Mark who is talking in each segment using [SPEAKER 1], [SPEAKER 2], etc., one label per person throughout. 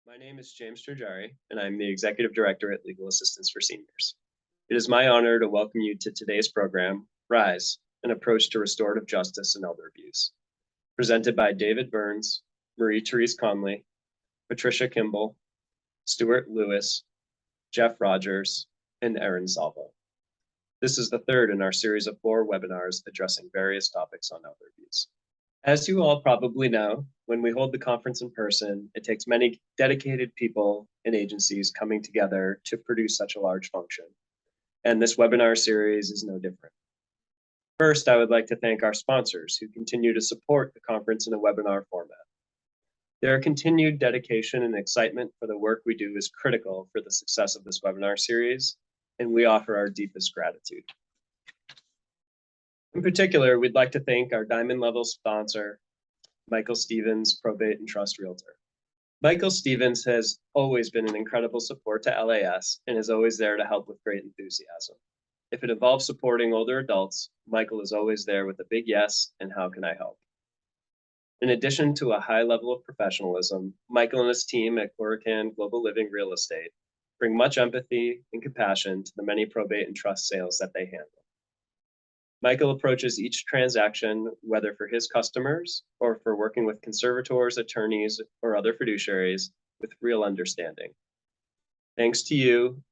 [SPEAKER 1] My name is James Trajari, and I'm the Executive Director at Legal Assistance for Seniors. It is my honor to welcome you to today's program, RISE, an approach to restorative justice and elder abuse, presented by David Burns, Marie-Therese Connolly, Patricia Kimball, Stuart Lewis, Geoff Rogers, and Erin Salvo. This is the third in our series of 4 webinars addressing various topics on elder abuse. As you all probably know, when we hold the conference in person, it takes many dedicated people and agencies coming together to produce such a large function. And this webinar series is no different. First, I would like to thank our sponsors who continue to support the conference in a webinar format. Their continued dedication and excitement for the work we do is critical for the success of this webinar series, and we offer our deepest gratitude. In particular, we'd like to thank our diamond level sponsor, Michael Stevens, Probate and Trust Realtor. Michael Stevens has always been an incredible support to LAS and is always there to help with great enthusiasm. If it involves supporting older adults, Michael is always there with a big yes and how can I help. In addition to a high level of professionalism, Michael and his team at Corocan Global Living Real Estate bring much empathy and compassion to the many probate and trust sales that they handle. Michael approaches each transaction, whether for his customers or for working with conservators, attorneys, or other fiduciaries, with real understanding. Thanks to you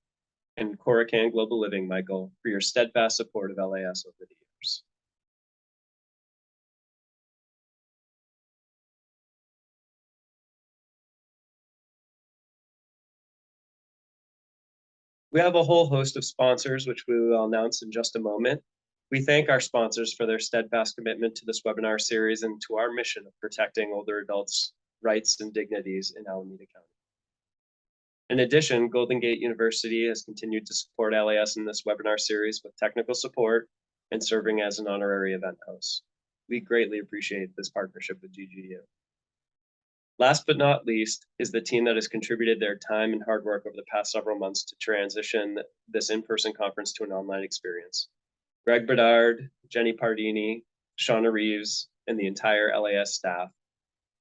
[SPEAKER 1] and Corocan Global Living, Michael, for your steadfast support of LAS over the years. We have a whole host of sponsors, which we will announce in just a moment. We thank our sponsors for their steadfast commitment to this webinar series and to our mission of protecting older adults' rights and dignities in Alameda County. In addition, Golden Gate University has continued to support LAS in this webinar series with technical support and serving as an honorary event host. We greatly appreciate this partnership with GGU. Last but not least is the team that has contributed their time and hard work over the past several months to transition this in-person conference to an online experience. Greg Bedard, Jenny Pardini, Shauna Reeves, and the entire LAS staff,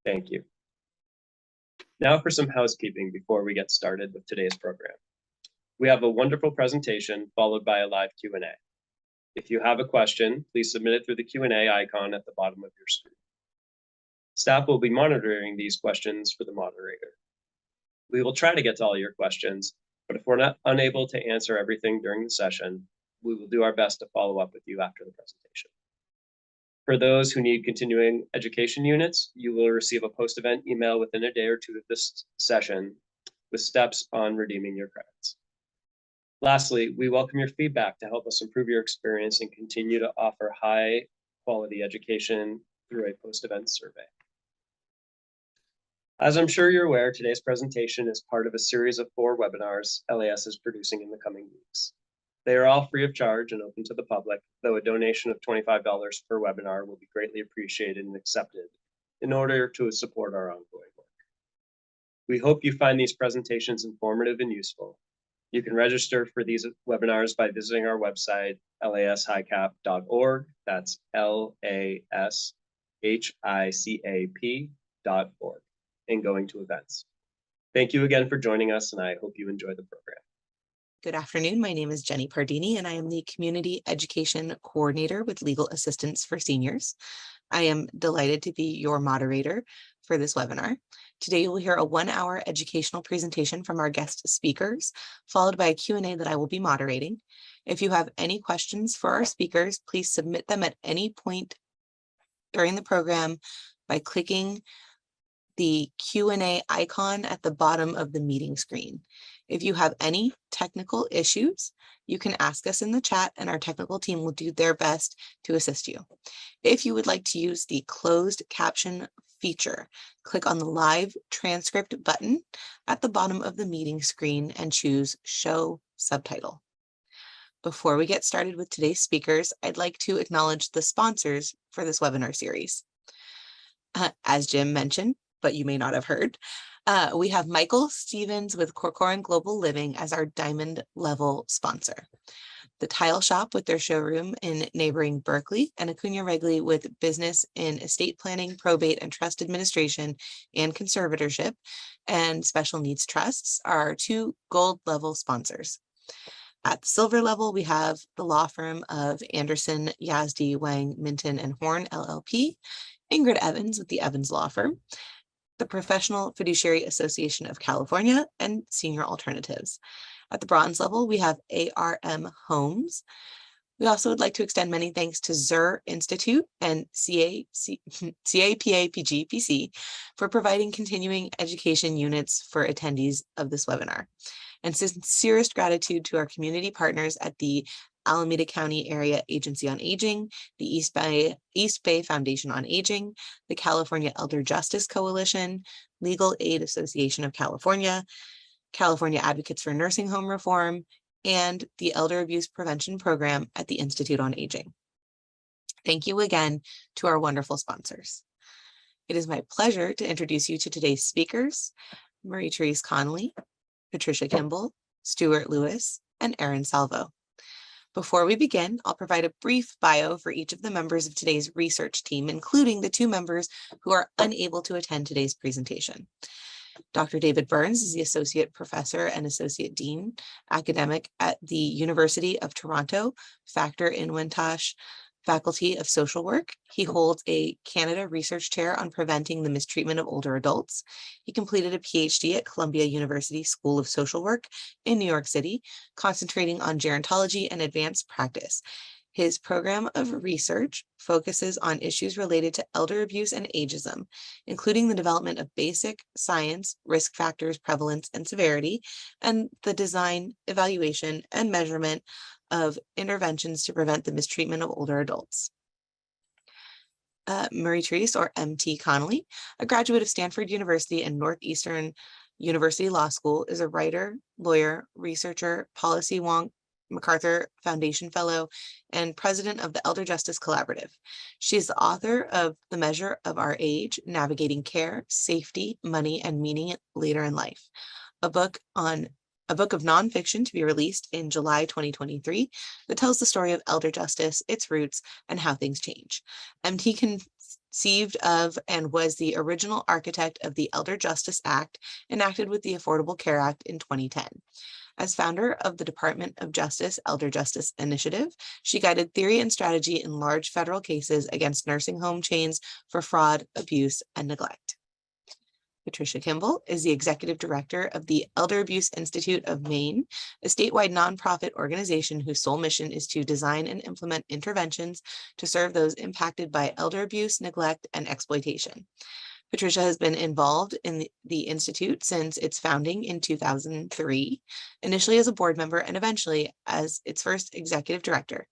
[SPEAKER 1] thank you. Now for some housekeeping before we get started with today's program. We have a wonderful presentation followed by a live Q&A. If you have a question, please submit it through the Q&A icon at the bottom of your screen. Staff will be monitoring these questions for the moderator. We will try to get to all your questions, but if we're not unable to answer everything during the session, we will do our best to follow up with you after the presentation. For those who need continuing education units, you will receive a post-event email within a day or two of this session with steps on redeeming your credits. Lastly, we welcome your feedback to help us improve your experience and continue to offer high-quality education through a post-event survey. As I'm sure you're aware, today's presentation is part of a series of 4 webinars LAS is producing in the coming weeks. They are all free of charge and open to the public, though a donation of $25 per webinar will be greatly appreciated and accepted in order to support our ongoing work. We hope you find these presentations informative and useful. You can register for these webinars by visiting our website, lashicap.org. That's lashicap.org, and going to events. Thank you again for joining us, and I hope you enjoy the program.
[SPEAKER 2] Good afternoon. My name is Jenny Pardini, and I am the Community Education Coordinator with Legal Assistance for Seniors. I am delighted to be your moderator for this webinar. Today, you will hear a 1-hour educational presentation from our guest speakers, followed by a Q&A that I will be moderating. If you have any questions for our speakers, please submit them at any point during the program by clicking the Q&A icon at the bottom of the meeting screen. If you have any technical issues, you can ask us in the chat and our technical team will do their best to assist you. If you would like to use the closed caption feature, click on the live transcript button at the bottom of the meeting screen and choose Show Subtitle. Before we get started with today's speakers, I'd like to acknowledge the sponsors for this webinar series. As Jim mentioned, but you may not have heard, we have Michael Stevens with Corocan Global Living as our diamond level sponsor. the Tile Shop with their showroom in neighboring Berkeley, and Acuna Regli with business in estate planning, probate, and trust administration and conservatorship and special needs trusts are our 2 gold level sponsors. At the silver level, we have the law firm of Anderson, Yazdi, Wang, Minton, and Horn, LLP, Ingrid Evans with the Evans Law Firm, the Professional Fiduciary Association of California, and Senior Alternatives. At the bronze level, we have ARM Homes. We also would like to extend many thanks to Zur Institute and CAPAPGPC for providing continuing education units for attendees of this webinar. And sincerest gratitude to our community partners at the Alameda County Area Agency on Aging, the East Bay Foundation on Aging, the California Elder Justice Coalition, Legal Aid Association of California, California Advocates for Nursing Home Reform, and the Elder Abuse Prevention Program at the Institute on Aging. Thank you again to our wonderful sponsors. It is my pleasure to introduce you to today's speakers, Marie-Therese Connolly, Patricia Kimball, Stuart Lewis, and Erin Salvo. Before we begin, I'll provide a brief bio for each of the members of today's research team, including the 2 members who are unable to attend today's presentation. Dr. David Burns is the Associate Professor and Associate Dean Academic at the University of Toronto, Factor in Wintosh Faculty of Social Work. He holds a Canada Research Chair on preventing the mistreatment of older adults. He completed a PhD at Columbia University School of Social Work in New York City, concentrating on gerontology and advanced practice. His program of research focuses on issues related to elder abuse and ageism, including the development of basic science, risk factors, prevalence, and severity, and the design, evaluation, and measurement of interventions to prevent the mistreatment of older adults. Marie-Therese, or MT Connolly, a graduate of Stanford University and Northeastern University Law School, is a writer, lawyer, researcher, policy wonk, MacArthur Foundation Fellow, and president of the Elder Justice Collaborative. She is the author of The Measure of Our Age, Navigating Care, Safety, Money, and Meaning Later in Life, a book of nonfiction to be released in July 2023 that tells the story of elder justice, its roots, and how things change. MT conceived of and was the original architect of the Elder Justice Act enacted with the Affordable Care Act in 2010. As founder of the Department of Justice Elder Justice Initiative, she guided theory and strategy in large federal cases against nursing home chains for fraud, abuse, and neglect. Patricia Kimball is the executive director of the Elder Abuse Institute of Maine, a statewide nonprofit organization whose sole mission is to design and implement interventions to serve those impacted by elder abuse, neglect, and exploitation. Patricia has been involved in the Institute since its founding in 2003, initially as a board member and eventually as its first executive director.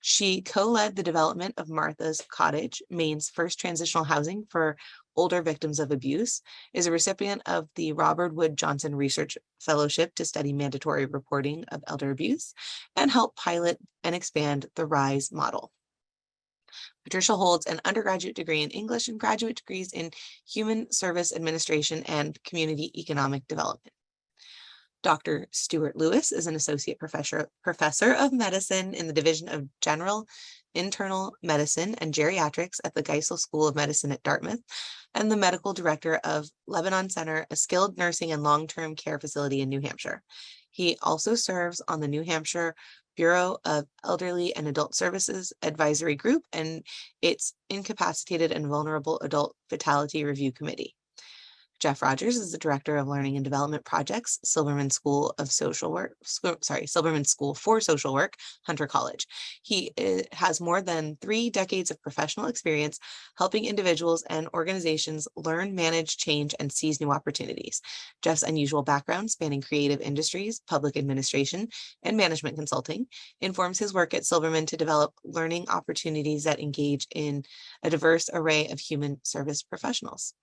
[SPEAKER 2] She co-led the development of Martha's Cottage, Maine's first transitional housing for older victims of abuse, is a recipient of the Robert Wood Johnson Research Fellowship to study mandatory reporting of elder abuse, and helped pilot and expand the RISE model. Patricia holds an undergraduate degree in English and graduate degrees in Human Service Administration and Community Economic Development. Dr. Stuart Lewis is an associate professor of medicine in the Division of General Internal Medicine and Geriatrics at the Geisel School of Medicine at Dartmouth, and the medical director of Lebanon Center, a skilled nursing and long-term care facility in New Hampshire. He also serves on the New Hampshire Bureau of Elderly and Adult Services Advisory Group and its Incapacitated and Vulnerable Adult Fatality Review Committee. Geoff Rogers is the Director of Learning and Development Projects, Silberman School for Social Work, Hunter College. He has more than 3 decades of professional experience helping individuals and organizations learn, manage, change, and seize new opportunities. Geoff's unusual background spanning creative industries, public administration, and management consulting informs his work at Silberman to develop learning opportunities that engage in a diverse array of human service professionals.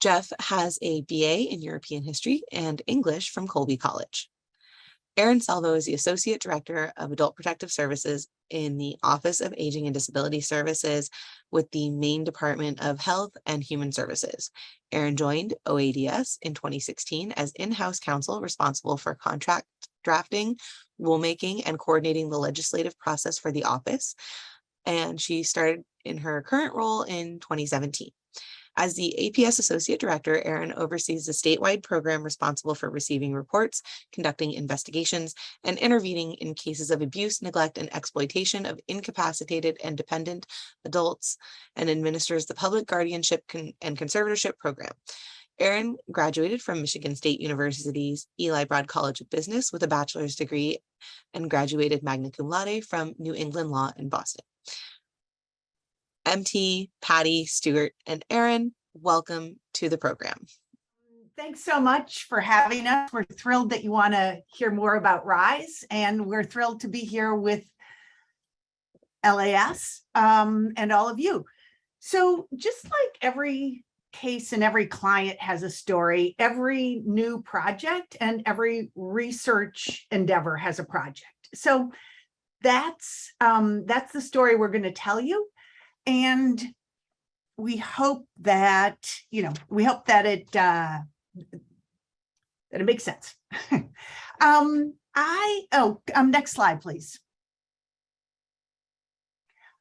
[SPEAKER 2] Geoff has a BA in European History and English from Colby College. Erin Salvo is the Associate Director of Adult Protective Services in the Office of Aging and Disability Services with the Maine Department of Health and Human Services. Erin joined OADS in 2016 as in-house counsel responsible for contract drafting, rulemaking, and coordinating the legislative process for the office. And she started in her current role in 2017. As the APS Associate Director, Erin oversees the statewide program responsible for receiving reports, conducting investigations, and intervening in cases of abuse, neglect, and exploitation of incapacitated and dependent adults, and administers the Public Guardianship and Conservatorship Program. Erin graduated from Michigan State University's Eli Broad College of Business with a bachelor's degree and graduated magna cum laude from New England Law in Boston. MT, Patty, Stuart, and Erin, welcome to the program.
[SPEAKER 3] Thanks so much for having us. We're thrilled that you want to hear more about RISE, and we're thrilled to be here with LAS and all of you. So just like every case and every client has a story, every new project and every research endeavor has a project. So that's the story we're going to tell you. And we hope that, it makes sense. Next slide, please.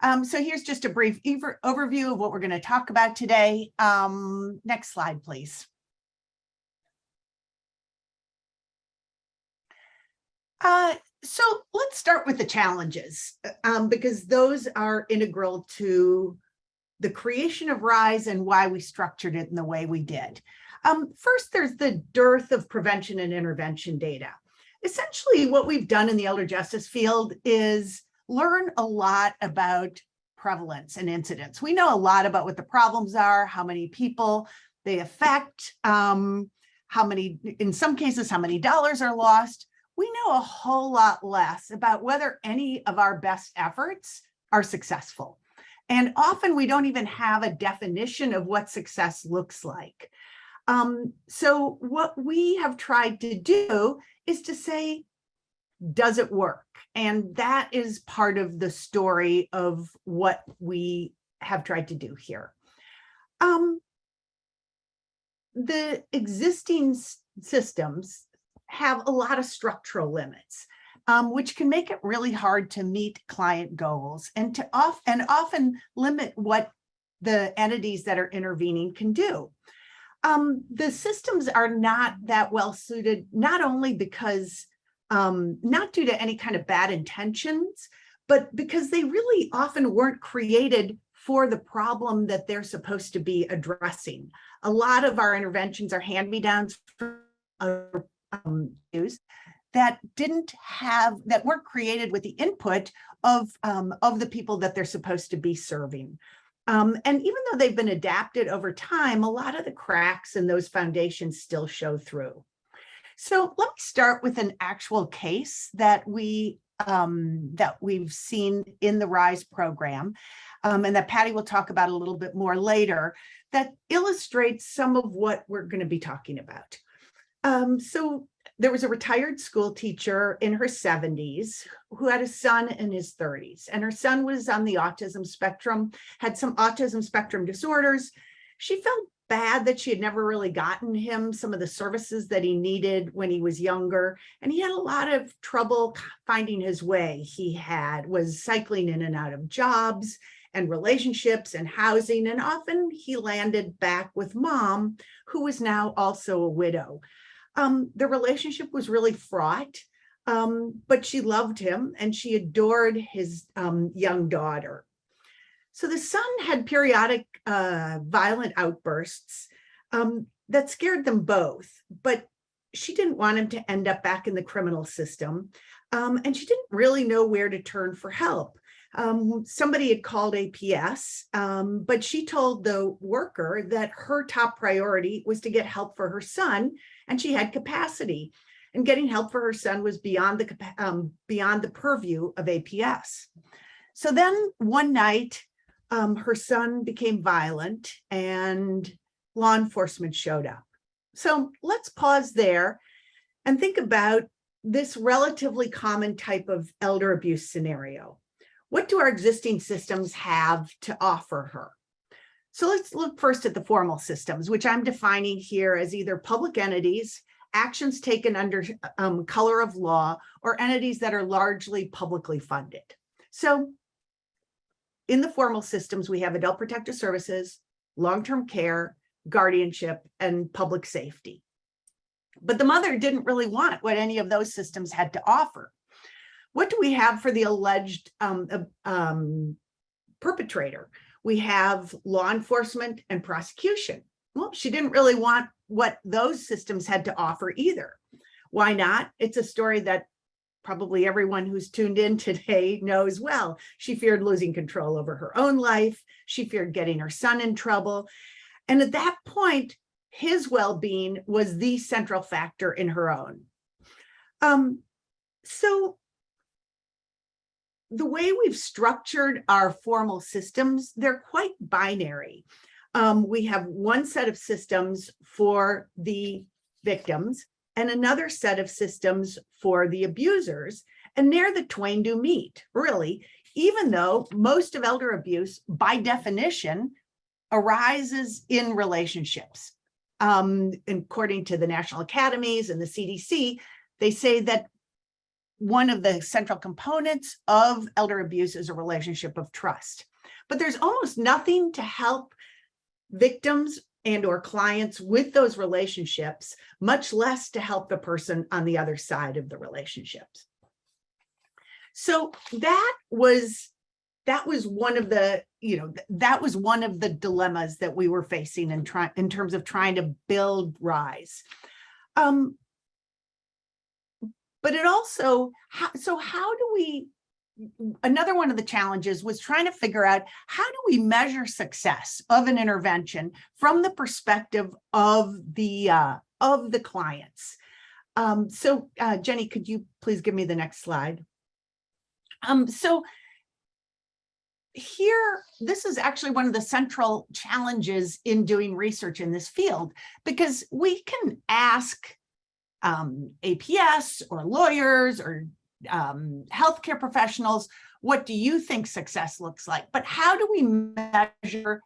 [SPEAKER 3] So here's just a brief overview of what we're going to talk about today. Next slide, please. So let's start with the challenges, because those are integral to the creation of RISE and why we structured it in the way we did. First, there's the dearth of prevention and intervention data. Essentially, what we've done in the elder justice field is learn a lot about prevalence and incidence. We know a lot about what the problems are, how many people they affect, in some cases, how many dollars are lost. We know a whole lot less about whether any of our best efforts are successful. And often we don't even have a definition of what success looks like. So what we have tried to do is to say, does it work? And that is part of the story of what we have tried to do here. The existing systems have a lot of structural limits, which can make it really hard to meet client goals and often limit what the entities that are intervening can do. The systems are not that well suited, not only because, not due to any kind of bad intentions, but because they really often weren't created for the problem that they're supposed to be addressing. A lot of our interventions are hand-me-downs from that weren't created with the input of the people that they're supposed to be serving. And even though they've been adapted over time, a lot of the cracks in those foundations still show through. So let me start with an actual case that we've seen in the RISE program, and that Patty will talk about a little bit more later, that illustrates some of what we're going to be talking about. So there was a retired school teacher in her 70s who had a son in his 30s, and her son was on the autism spectrum, had some autism spectrum disorders. She felt bad that she had never really gotten him some of the services that he needed when he was younger, and he had a lot of trouble finding his way. He was cycling in and out of jobs and relationships and housing, and often he landed back with mom, who was now also a widow. The relationship was really fraught, but she loved him and she adored his young daughter. So the son had periodic violent outbursts that scared them both, but she didn't want him to end up back in the criminal system, and she didn't really know where to turn for help. Somebody had called APS, but she told the worker that her top priority was to get help for her son, and she had capacity, and getting help for her son was beyond the purview of APS. So then one night, her son became violent and law enforcement showed up. So let's pause there and think about this relatively common type of elder abuse scenario. What do our existing systems have to offer her? So let's look first at the formal systems, which I'm defining here as either public entities, actions taken under color of law, or entities that are largely publicly funded. So in the formal systems, we have adult protective services, long-term care, guardianship, and public safety. But the mother didn't really want what any of those systems had to offer. What do we have for the alleged perpetrator? We have law enforcement and prosecution. Well, she didn't really want what those systems had to offer either. Why not? It's a story that probably everyone who's tuned in today knows well. She feared losing control over her own life. She feared getting her son in trouble. And at that point, his well-being was the central factor in her own. So the way we've structured our formal systems, they're quite binary. We have one set of systems for the victims and another set of systems for the abusers, and there the twain do meet, really, even though most of elder abuse, by definition, arises in relationships. According to the national academies and the CDC, they say that one of the central components of elder abuse is a relationship of trust. But there's almost nothing to help victims and or clients with those relationships, much less to help the person on the other side of the relationships. So that was one of the, that was one of the dilemmas that we were facing in terms of trying to build RISE. But it also, so how do we, another one of the challenges was trying to figure out how do we measure success of an intervention from the perspective of the clients. So Jenny, could you please give me the next slide? So here, this is actually one of the central challenges in doing research in this field, because we can ask APS or lawyers or healthcare professionals, what do you think success looks like? But how do we measure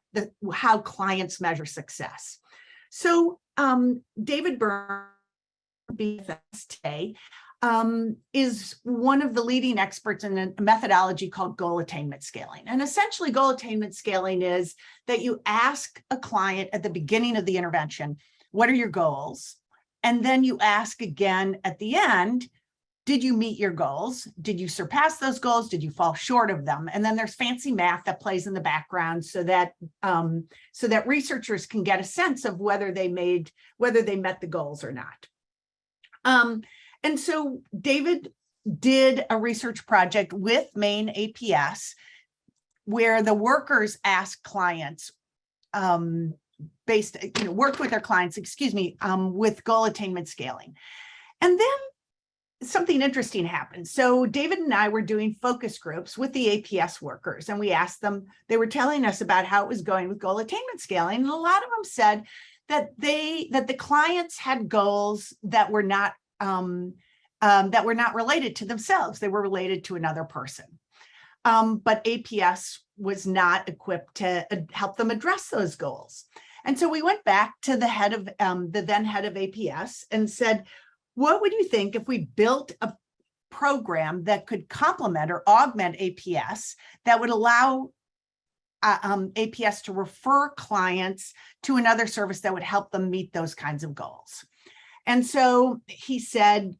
[SPEAKER 3] how clients measure success? So David Byrne, BFS today, is one of the leading experts in a methodology called goal attainment scaling. And essentially goal attainment scaling is that you ask a client at the beginning of the intervention, what are your goals? And then you ask again at the end, did you meet your goals? Did you surpass those goals? Did you fall short of them? And then there's fancy math that plays in the background so that researchers can get a sense of whether they met the goals or not. And so David did a research project with Maine APS where the workers asked clients worked with their clients, with goal attainment scaling. And then something interesting happened. So David and I were doing focus groups with the APS workers, and we asked them, they were telling us about how it was going with goal attainment scaling. And a lot of them said that the clients had goals that were not related to themselves. They were related to another person. But APS was not equipped to help them address those goals. And so we went back to the head of the then head of APS and said, what would you think if we built a program that could complement or augment APS that would allow APS to refer clients to another service that would help them meet those kinds of goals? And so he said,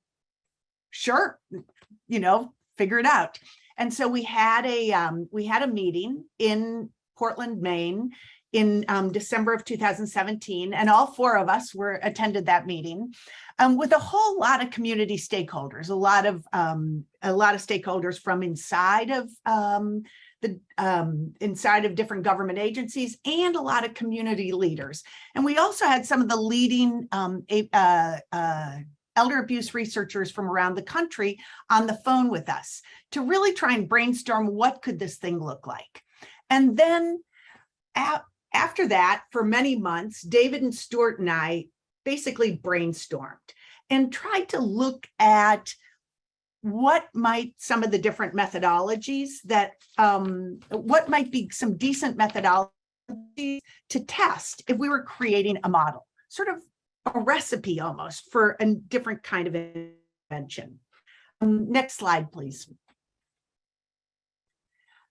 [SPEAKER 3] sure, figure it out. And so we had a meeting in Portland, Maine in December of 2017, and all four of us attended that meeting with a whole lot of community stakeholders, a lot of stakeholders from inside of different government agencies and a lot of community leaders. And we also had some of the leading elder abuse researchers from around the country on the phone with us to really try and brainstorm what could this thing look like. And then after that, for many months, David and Stuart and I basically brainstormed and tried to look at what might some of the different methodologies what might be some decent methodologies to test if we were creating a model, sort of a recipe almost for a different kind of intervention. Next slide, please.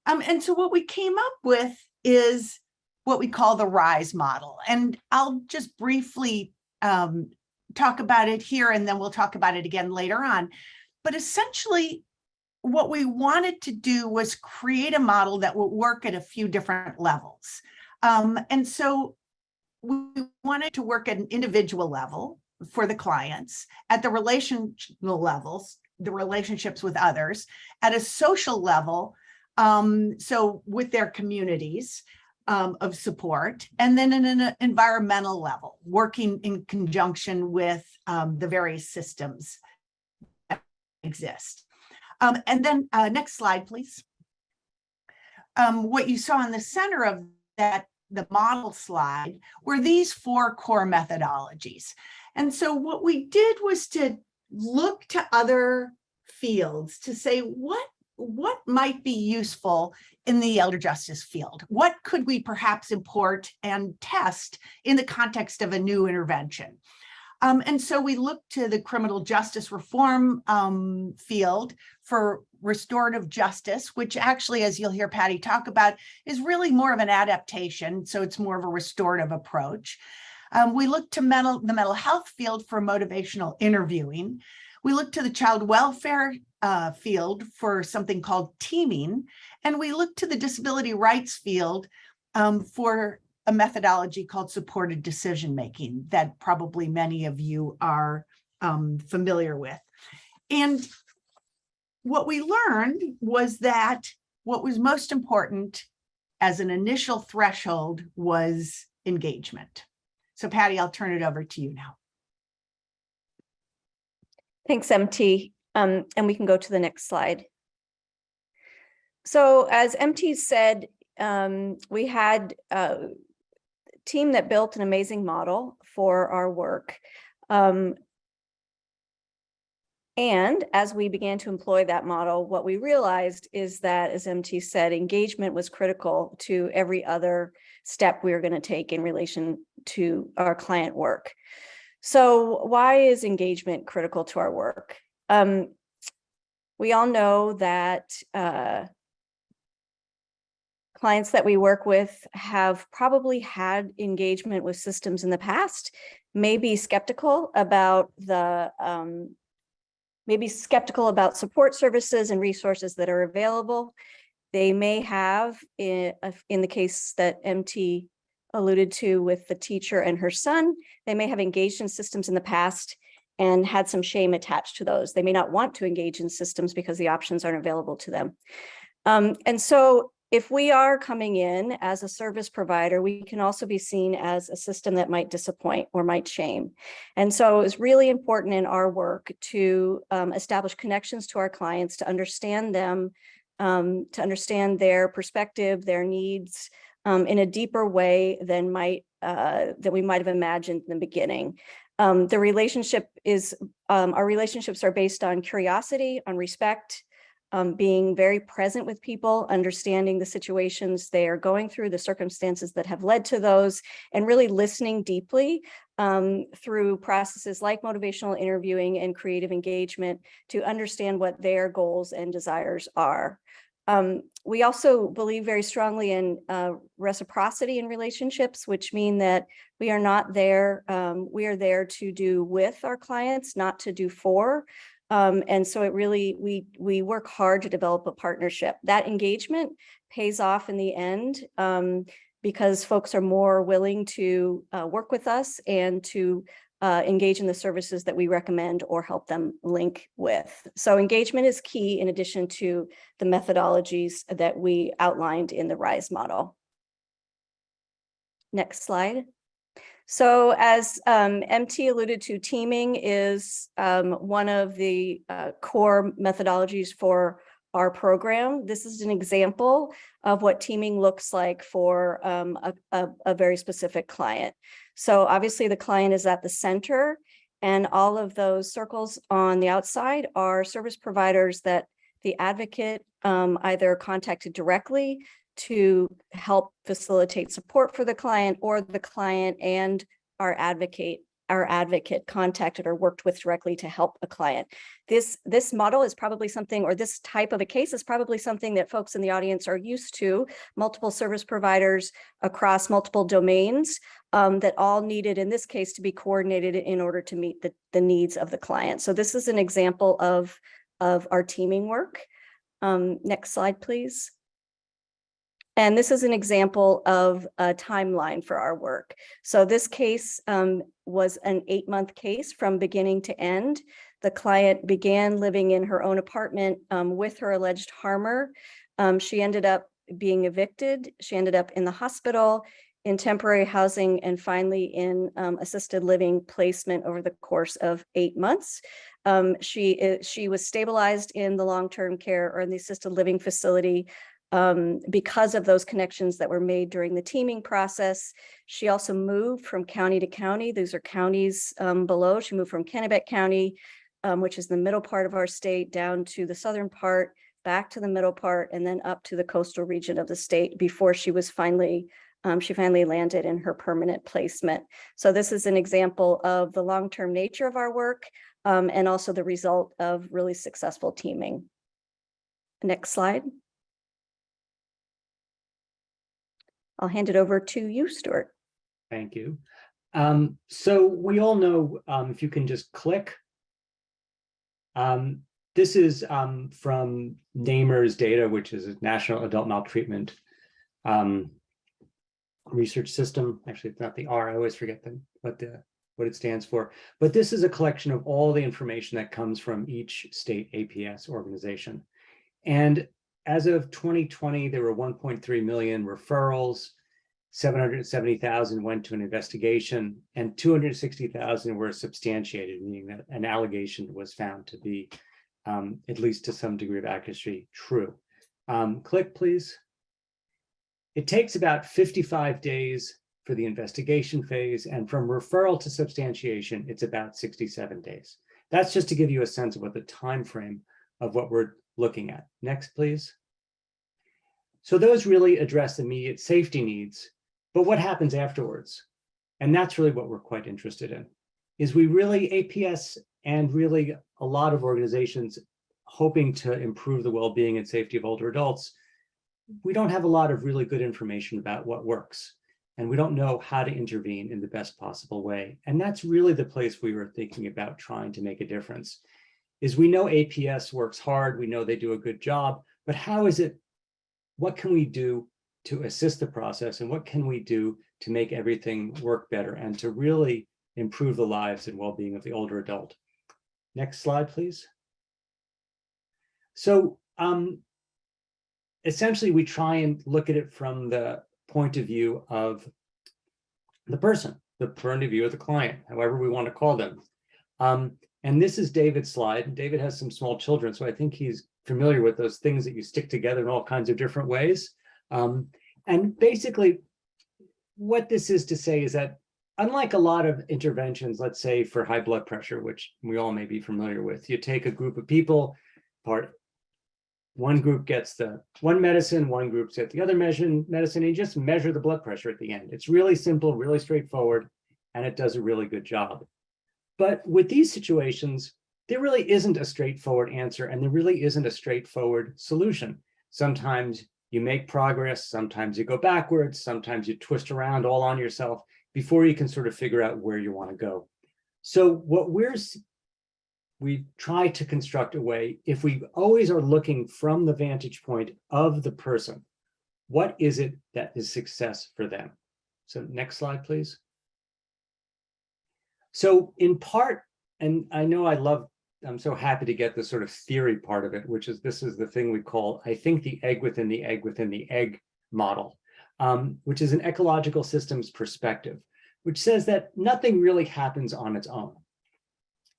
[SPEAKER 3] And so what we came up with is what we call the RISE model. And I'll just briefly talk about it here, and then we'll talk about it again later on. But essentially, what we wanted to do was create a model that would work at a few different levels. And so we wanted to work at an individual level for the clients, at the relational levels, the relationships with others, at a social level, so with their communities of support, and then in an environmental level, working in conjunction with the various systems that exist. And then next slide, please. What you saw in the center of that, the model slide, were these 4 core methodologies. And so what we did was to look to other fields to say, what might be useful in the elder justice field? What could we perhaps import and test in the context of a new intervention? And so we looked to the criminal justice reform field for restorative justice, which actually, as you'll hear Patty talk about, is really more of an adaptation. So it's more of a restorative approach. We looked to the mental health field for motivational interviewing. We looked to the child welfare field for something called teaming. And we looked to the disability rights field for a methodology called supported decision-making that probably many of you are familiar with. And what we learned was that what was most important as an initial threshold was engagement. So Patty, I'll turn it over to you now.
[SPEAKER 4] Thanks, MT. And we can go to the next slide. So as MT said, we had a team that built an amazing model for our work. And as we began to employ that model, what we realized is that, as MT said, engagement was critical to every other step we were going to take in relation to our client work. So why is engagement critical to our work? We all know that clients that we work with have probably had engagement with systems in the past, may be skeptical about support services and resources that are available. They may have, in the case that MT alluded to with the teacher and her son, they may have engaged in systems in the past and had some shame attached to those. They may not want to engage in systems because the options aren't available to them. And so if we are coming in as a service provider, we can also be seen as a system that might disappoint or might shame. And so it's really important in our work to establish connections to our clients, to understand them, to understand their perspective, their needs in a deeper way than we might have imagined in the beginning. The relationship is, our relationships are based on curiosity, on respect, being very present with people, understanding the situations they are going through, the circumstances that have led to those, and really listening deeply through processes like motivational interviewing and creative engagement to understand what their goals and desires are. We also believe very strongly in reciprocity in relationships, which mean that we are not there, we are there to do with our clients, not to do for. And so it really, we work hard to develop a partnership. That engagement pays off in the end because folks are more willing to work with us and to engage in the services that we recommend or help them link with. So engagement is key in addition to the methodologies that we outlined in the RISE model. Next slide. So as MT alluded to, teaming is one of the core methodologies for our program. This is an example of what teaming looks like for a very specific client. So obviously the client is at the center, and all of those circles on the outside are service providers that the advocate either contacted directly to help facilitate support for the client, or the client and our advocate our advocate contacted or worked with directly to help a client. This model is probably something, or this type of a case is probably something that folks in the audience are used to, multiple service providers across multiple domains that all needed, in this case, to be coordinated in order to meet the needs of the client. So this is an example of our teaming work. Next slide, please. And this is an example of a timeline for our work. So this case was an 8-month case from beginning to end. The client began living in her own apartment with her alleged harmer. She ended up being evicted. She ended up in the hospital, in temporary housing, and finally in assisted living placement over the course of 8 months. She was stabilized in the long-term care or in the assisted living facility because of those connections that were made during the teaming process. She also moved from county to county. These are counties below. She moved from Kennebec County, which is the middle part of our state, down to the southern part, back to the middle part, and then up to the coastal region of the state before she was finally landed in her permanent placement. So this is an example of the long-term nature of our work and also the result of really successful teaming. Next slide. I'll hand it over to you, Stuart.
[SPEAKER 5] Thank you. So we all know, if you can just click. This is from NAMERS data, which is a National Adult Maltreatment Research System. Actually, it's not the R. I always forget what it stands for. But this is a collection of all the information that comes from each state APS organization. And as of 2020, there were 1.3 million referrals, 770,000 went to an investigation, and 260,000 were substantiated, meaning that an allegation was found to be, at least to some degree of accuracy, true. Click, please. It takes about 55 days for the investigation phase, and from referral to substantiation, it's about 67 days. That's just to give you a sense of what the time frame of what we're looking at. Next, please. So those really address immediate safety needs, but what happens afterwards? And that's really what we're quite interested in, is we really, APS and really a lot of organizations hoping to improve the well-being and safety of older adults, we don't have a lot of really good information about what works, and we don't know how to intervene in the best possible way. And that's really the place we were thinking about trying to make a difference, is we know APS works hard, we know they do a good job, but how is it, what can we do to assist the process, and what can we do to make everything work better and to really improve the lives and well-being of the older adult? Next slide, please. So essentially, we try and look at it from the point of view of the person, the point of view of the client, however we want to call them. And this is David's slide. David has some small children, so I think he's familiar with those things that you stick together in all kinds of different ways. And basically, what this is to say is that unlike a lot of interventions, let's say for high blood pressure, which we all may be familiar with, you take a group of people, one group gets the one medicine, one group gets the other medicine, and you just measure the blood pressure at the end. It's really simple, really straightforward, and it does a really good job. But with these situations, there really isn't a straightforward answer, and there really isn't a straightforward solution. Sometimes you make progress, sometimes you go backwards, sometimes you twist around all on yourself before you can sort of figure out where you want to go. So what we try to construct a way, if we always are looking from the vantage point of the person, what is it that is success for them? So next slide, please. So in part, and I know I'm so happy to get the sort of theory part of it, which is, this is the thing we call, I think, the egg within the egg within the egg model, which is an ecological systems perspective, which says that nothing really happens on its own.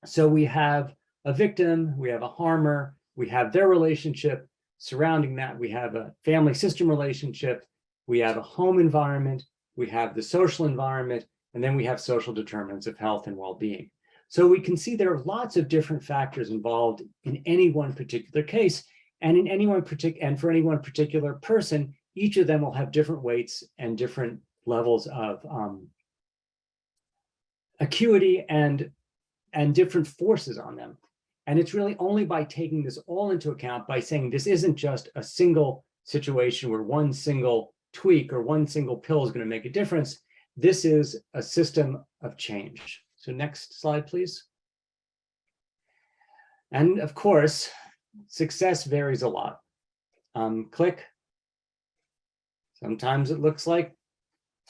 [SPEAKER 5] So we have a victim, we have a harmer, we have their relationship. Surrounding that, we have a family system relationship, we have a home environment, we have the social environment, and then we have social determinants of health and well-being. So we can see there are lots of different factors involved in any one particular case, and in any one for any one particular person, each of them will have different weights and different levels of acuity and different forces on them. And it's really only by taking this all into account, by saying this isn't just a single situation where one single tweak or one single pill is going to make a difference. This is a system of change. So next slide, please. And of course, success varies a lot. Click. Sometimes it looks like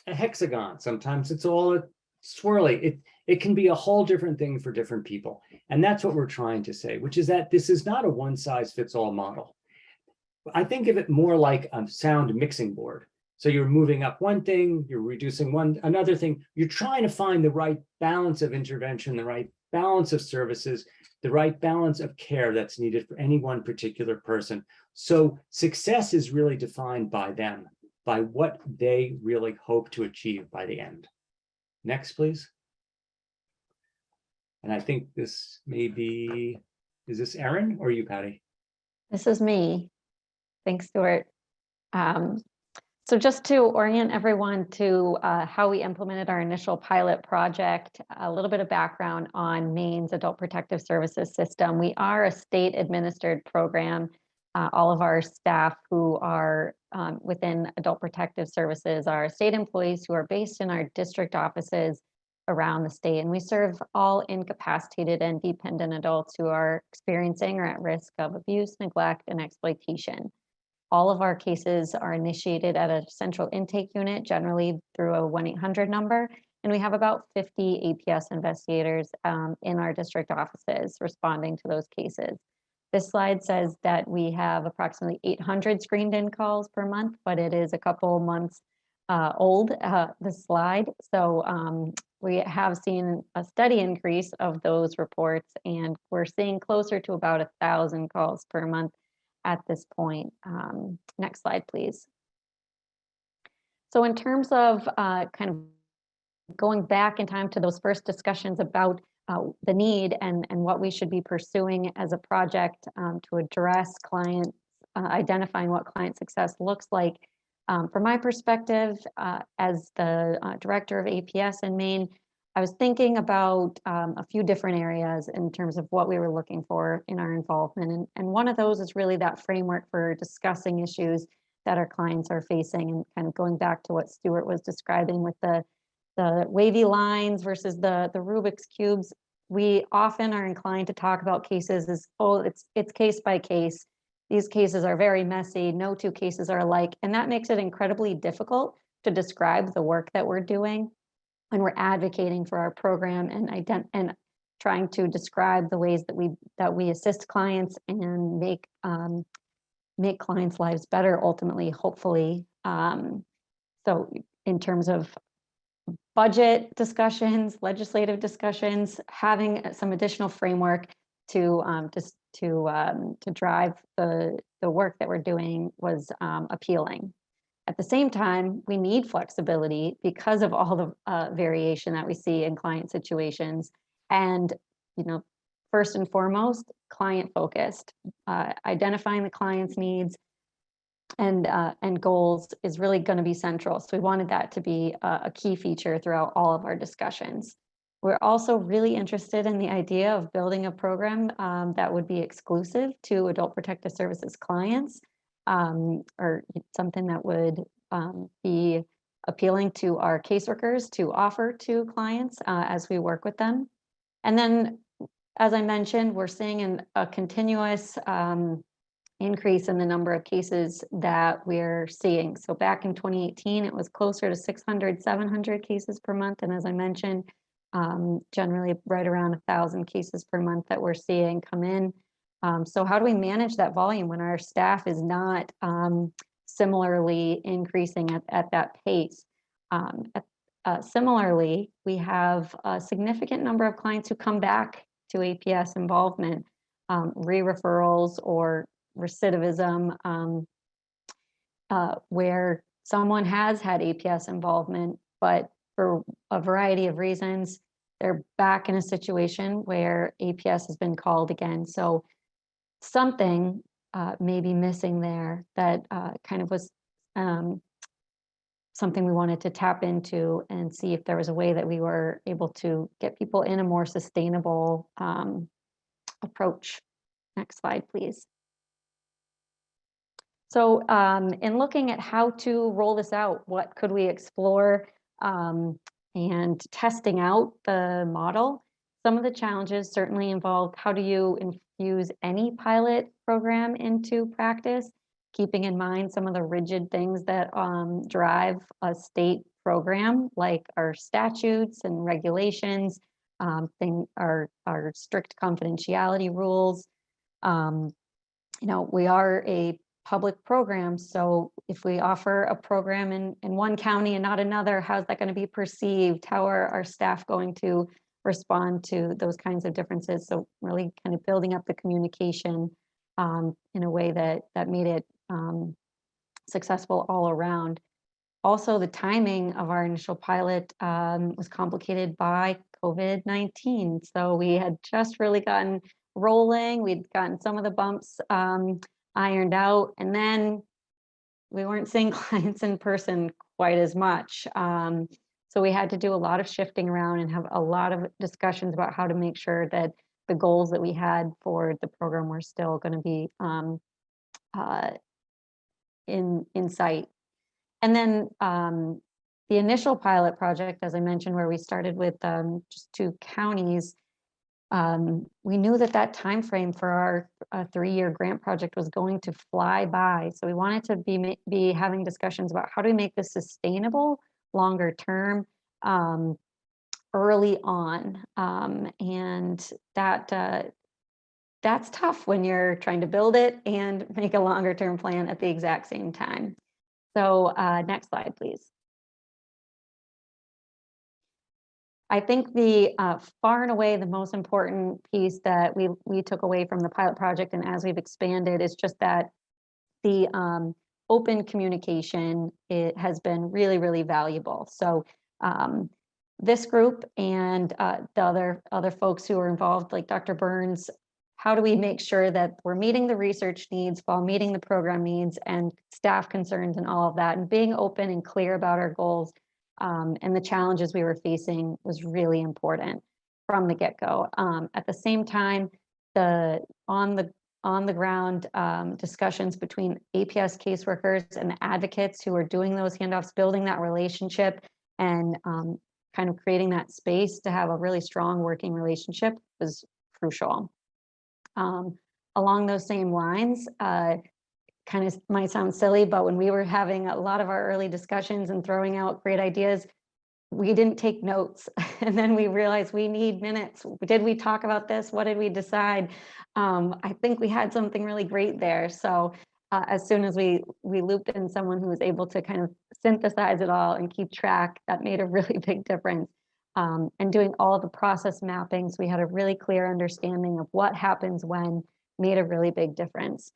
[SPEAKER 5] a hexagon. Sometimes it's all swirly. It can be a whole different thing for different people. And that's what we're trying to say, which is that this is not a one-size-fits-all model. I think of it more like a sound mixing board. So you're moving up one thing, you're reducing another thing. You're trying to find the right balance of intervention, the right balance of services, the right balance of care that's needed for any one particular person. So success is really defined by them, by what they really hope to achieve by the end. Next, please. And I think this may be, is this Erin or you, Patty?
[SPEAKER 6] This is me. Thanks, Stuart. So just to orient everyone to how we implemented our initial pilot project, a little bit of background on Maine's Adult Protective Services system. We are a state administered program. All of our staff who are within Adult Protective Services are state employees who are based in our district offices around the state. And we serve all incapacitated and dependent adults who are experiencing or at risk of abuse, neglect, and exploitation. All of our cases are initiated at a central intake unit, generally through a 1-800 number. And we have about 50 APS investigators in our district offices responding to those cases. This slide says that we have approximately 800 screened in calls per month, but it is a couple months old, this slide. So we have seen a steady increase of those reports, and we're seeing closer to about 1,000 calls per month at this point. Next slide, please. So in terms of kind of going back in time to those first discussions about the need and what we should be pursuing as a project to address clients, identifying what client success looks like. From my perspective, as the director of APS in Maine, I was thinking about a few different areas in terms of what we were looking for in our involvement. And one of those is really that framework for discussing issues that our clients are facing, and kind of going back to what Stuart was describing with the wavy lines versus the Rubik's cubes. We often are inclined to talk about cases as, oh, it's case by case. These cases are very messy. No two cases are alike. And that makes it incredibly difficult to describe the work that we're doing when we're advocating for our program and trying to describe the ways that we assist clients and make clients' lives better ultimately, hopefully. So in terms of budget discussions, legislative discussions, having some additional framework to drive the work that we're doing was appealing. At the same time, we need flexibility because of all the variation that we see in client situations. And, first and foremost, client focused, identifying the client's needs and goals is really going to be central. So we wanted that to be a key feature throughout all of our discussions. We're also really interested in the idea of building a program that would be exclusive to Adult Protective Services clients, or something that would be appealing to our caseworkers to offer to clients as we work with them. And then, as I mentioned, we're seeing a continuous increase in the number of cases that we're seeing. So back in 2018, it was closer to 600, 700 cases per month. And as I mentioned, generally right around 1,000 cases per month that we're seeing come in. So how do we manage that volume when our staff is not similarly increasing at that pace? Similarly, we have a significant number of clients who come back to APS involvement, re-referrals or recidivism, where someone has had APS involvement, but for a variety of reasons, they're back in a situation where APS has been called again. So something may be missing there that kind of was something we wanted to tap into and see if there was a way that we were able to get people in a more sustainable approach. Next slide, please. So in looking at how to roll this out, what could we explore, and testing out the model, some of the challenges certainly involved how do you infuse any pilot program into practice, keeping in mind some of the rigid things that drive a state program, like our statutes and regulations, our strict confidentiality rules. We are a public program, so if we offer a program in one county and not another, how's that going to be perceived? How are our staff going to respond to those kinds of differences? So really kind of building up the communication in a way that made it successful all around. Also, the timing of our initial pilot was complicated by COVID-19. So we had just really gotten rolling. We'd gotten some of the bumps ironed out, and then we weren't seeing clients in person quite as much. So we had to do a lot of shifting around and have a lot of discussions about how to make sure that the goals that we had for the program were still going to be in sight. And then the initial pilot project, as I mentioned, where we started with just 2 counties, we knew that time frame for our 3-year grant project was going to fly by. So we wanted to be having discussions about how do we make this sustainable longer term early on. And that's tough when you're trying to build it and make a longer term plan at the exact same time. So next slide, please. I think the far and away the most important piece that we took away from the pilot project, and as we've expanded, is just that the open communication, it has been really, really valuable. So this group and the other folks who are involved, like Dr. Burns, how do we make sure that we're meeting the research needs while meeting the program needs and staff concerns and all of that, and being open and clear about our goals and the challenges we were facing was really important from the get-go. At the same time, the on the ground discussions between APS caseworkers and the advocates who are doing those handoffs, building that relationship and kind of creating that space to have a really strong working relationship was crucial. Along those same lines, kind of might sound silly, but when we were having a lot of our early discussions and throwing out great ideas, we didn't take notes. And then we realized we need minutes. Did we talk about this? What did we decide? I think we had something really great there. So as soon as we looped in someone who was able to kind of synthesize it all and keep track, that made a really big difference. And doing all the process mappings, we had a really clear understanding of what happens when made a really big difference.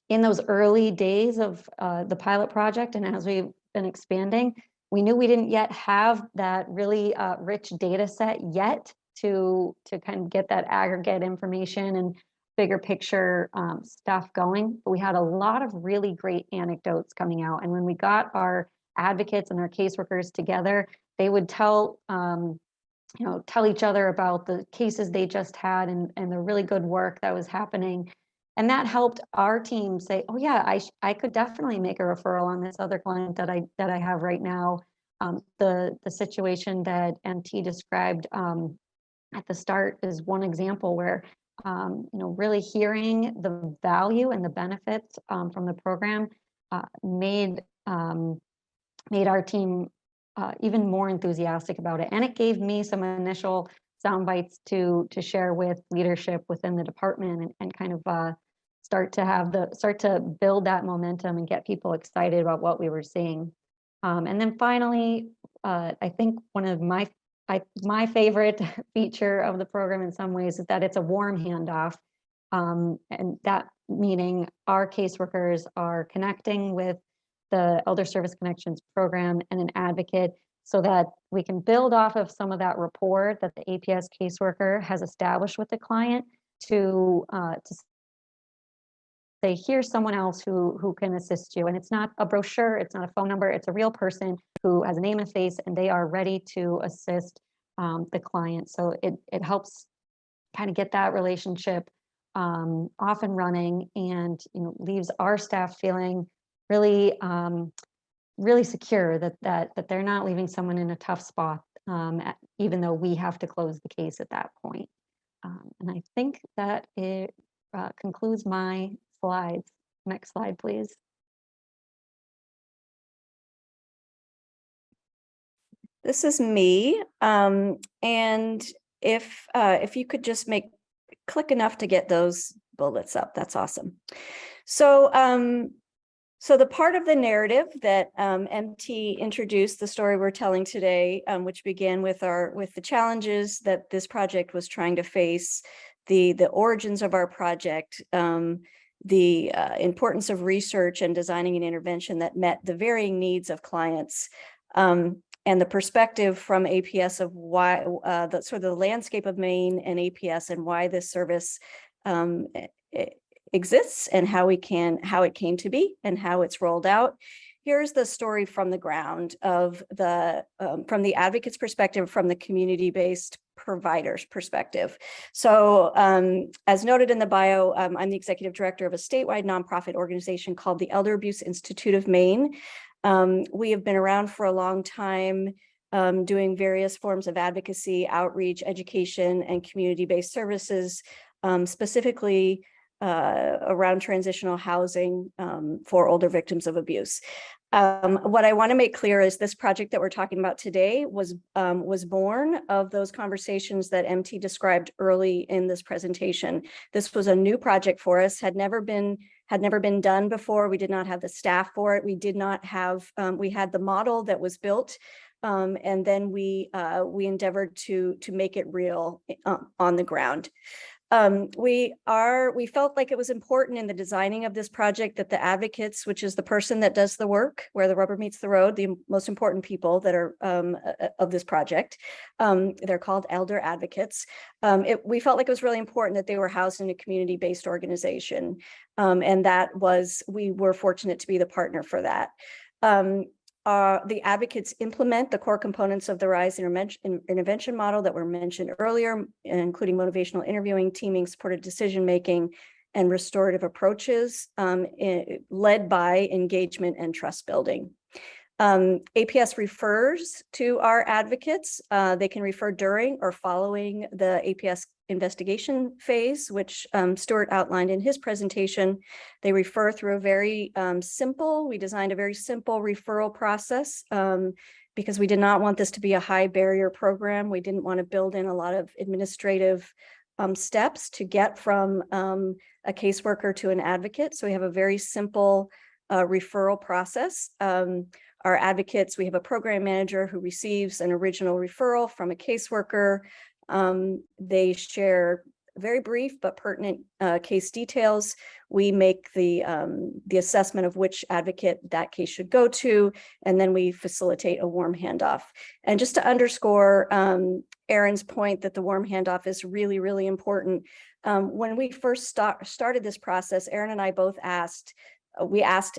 [SPEAKER 6] In those early days of the pilot project, and as we've been expanding, we knew we didn't yet have that really rich data set yet to kind of get that aggregate information and bigger picture stuff going. But we had a lot of really great anecdotes coming out. And when we got our advocates and our caseworkers together, they would tell each other about the cases they just had and the really good work that was happening. And that helped our team say, oh yeah, I could definitely make a referral on this other client that I have right now. The situation that MT described at the start is one example where really hearing the value and the benefits from the program made our team even more enthusiastic about it. And it gave me some initial sound bites to share with leadership within the department and kind of start to build that momentum and get people excited about what we were seeing. And then finally, I think one of my favorite feature of the program in some ways is that it's a warm handoff. And that meaning our caseworkers are connecting with the Elder Service Connections program and an advocate so that we can build off of some of that rapport that the APS caseworker has established with the client to say, here's someone else who can assist you. And it's not a brochure, it's not a phone number, it's a real person who has a name and face, and they are ready to assist the client. So it helps kind of get that relationship off and running, and leaves our staff feeling really really secure that they're not leaving someone in a tough spot, even though we have to close the case at that point. And I think that it concludes my slides. Next slide, please.
[SPEAKER 4] This is me. And if you could just click enough to get those bullets up, that's awesome. So, so the part of the narrative that MT introduced, the story we're telling today, which began with the challenges that this project was trying to face, the origins of our project, the importance of research and designing an intervention that met the varying needs of clients, and the perspective from APS of why the sort of the landscape of Maine and APS and why this service exists and how it came to be and how it's rolled out. Here's the story from the ground of from the advocate's perspective, from the community-based provider's perspective. So as noted in the bio, I'm the executive director of a statewide nonprofit organization called the Elder Abuse Institute of Maine. We have been around for a long time, doing various forms of advocacy, outreach, education, and community-based services, specifically around transitional housing for older victims of abuse. What I want to make clear is this project that we're talking about today was born of those conversations that MT described early in this presentation. This was a new project for us, had never been done before. We did not have the staff for it. We did not have, we had the model that was built, and then we endeavored to make it real on the ground. We felt like it was important in the designing of this project that the advocates, which is the person that does the work, where the rubber meets the road, the most important people that are of this project, they're called elder advocates. We felt like it was really important that they were housed in a community-based organization, and we were fortunate to be the partner for that. The advocates implement the core components of the RISE intervention model that were mentioned earlier, including motivational interviewing, teaming, supported decision-making, and restorative approaches, led by engagement and trust building. APS refers to our advocates. They can refer during or following the APS investigation phase, which Stuart outlined in his presentation. They refer through a very we designed a very simple referral process because we did not want this to be a high barrier program. We didn't want to build in a lot of administrative steps to get from a caseworker to an advocate. So we have a very simple referral process. Our advocates, we have a program manager who receives an original referral from a caseworker. They share very brief but pertinent case details. We make the assessment of which advocate that case should go to, and then we facilitate a warm handoff. And just to underscore Erin's point that the warm handoff is really, really important. When we first started this process, Erin and I both asked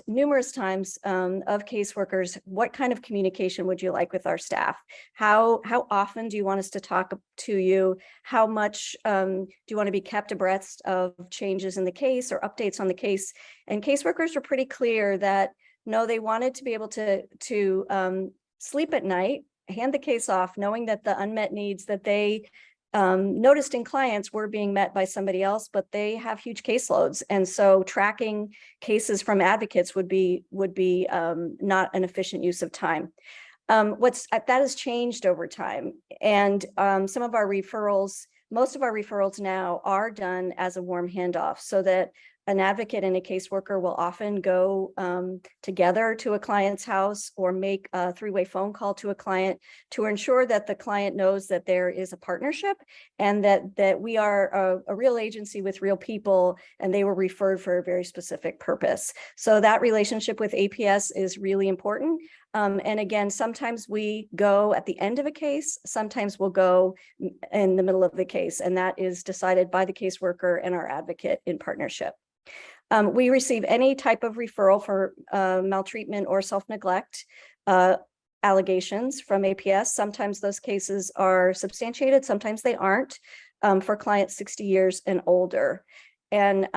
[SPEAKER 4] numerous times of caseworkers, what kind of communication would you like with our staff? How often do you want us to talk to you? How much do you want to be kept abreast of changes in the case or updates on the case? And caseworkers were pretty clear that no, they wanted to be able to sleep at night, hand the case off, knowing that the unmet needs that they noticed in clients were being met by somebody else, but they have huge caseloads. And so tracking cases from advocates would be not an efficient use of time. That has changed over time. And most of our referrals now are done as a warm handoff, so that an advocate and a caseworker will often go together to a client's house or make a three-way phone call to a client to ensure that the client knows that there is a partnership and that we are a real agency with real people, and they were referred for a very specific purpose. So that relationship with APS is really important. And again, sometimes we go at the end of a case, sometimes we'll go in the middle of the case, and that is decided by the caseworker and our advocate in partnership. We receive any type of referral for maltreatment or self-neglect allegations from APS. Sometimes those cases are substantiated, sometimes they aren't, for clients 60 years and older. And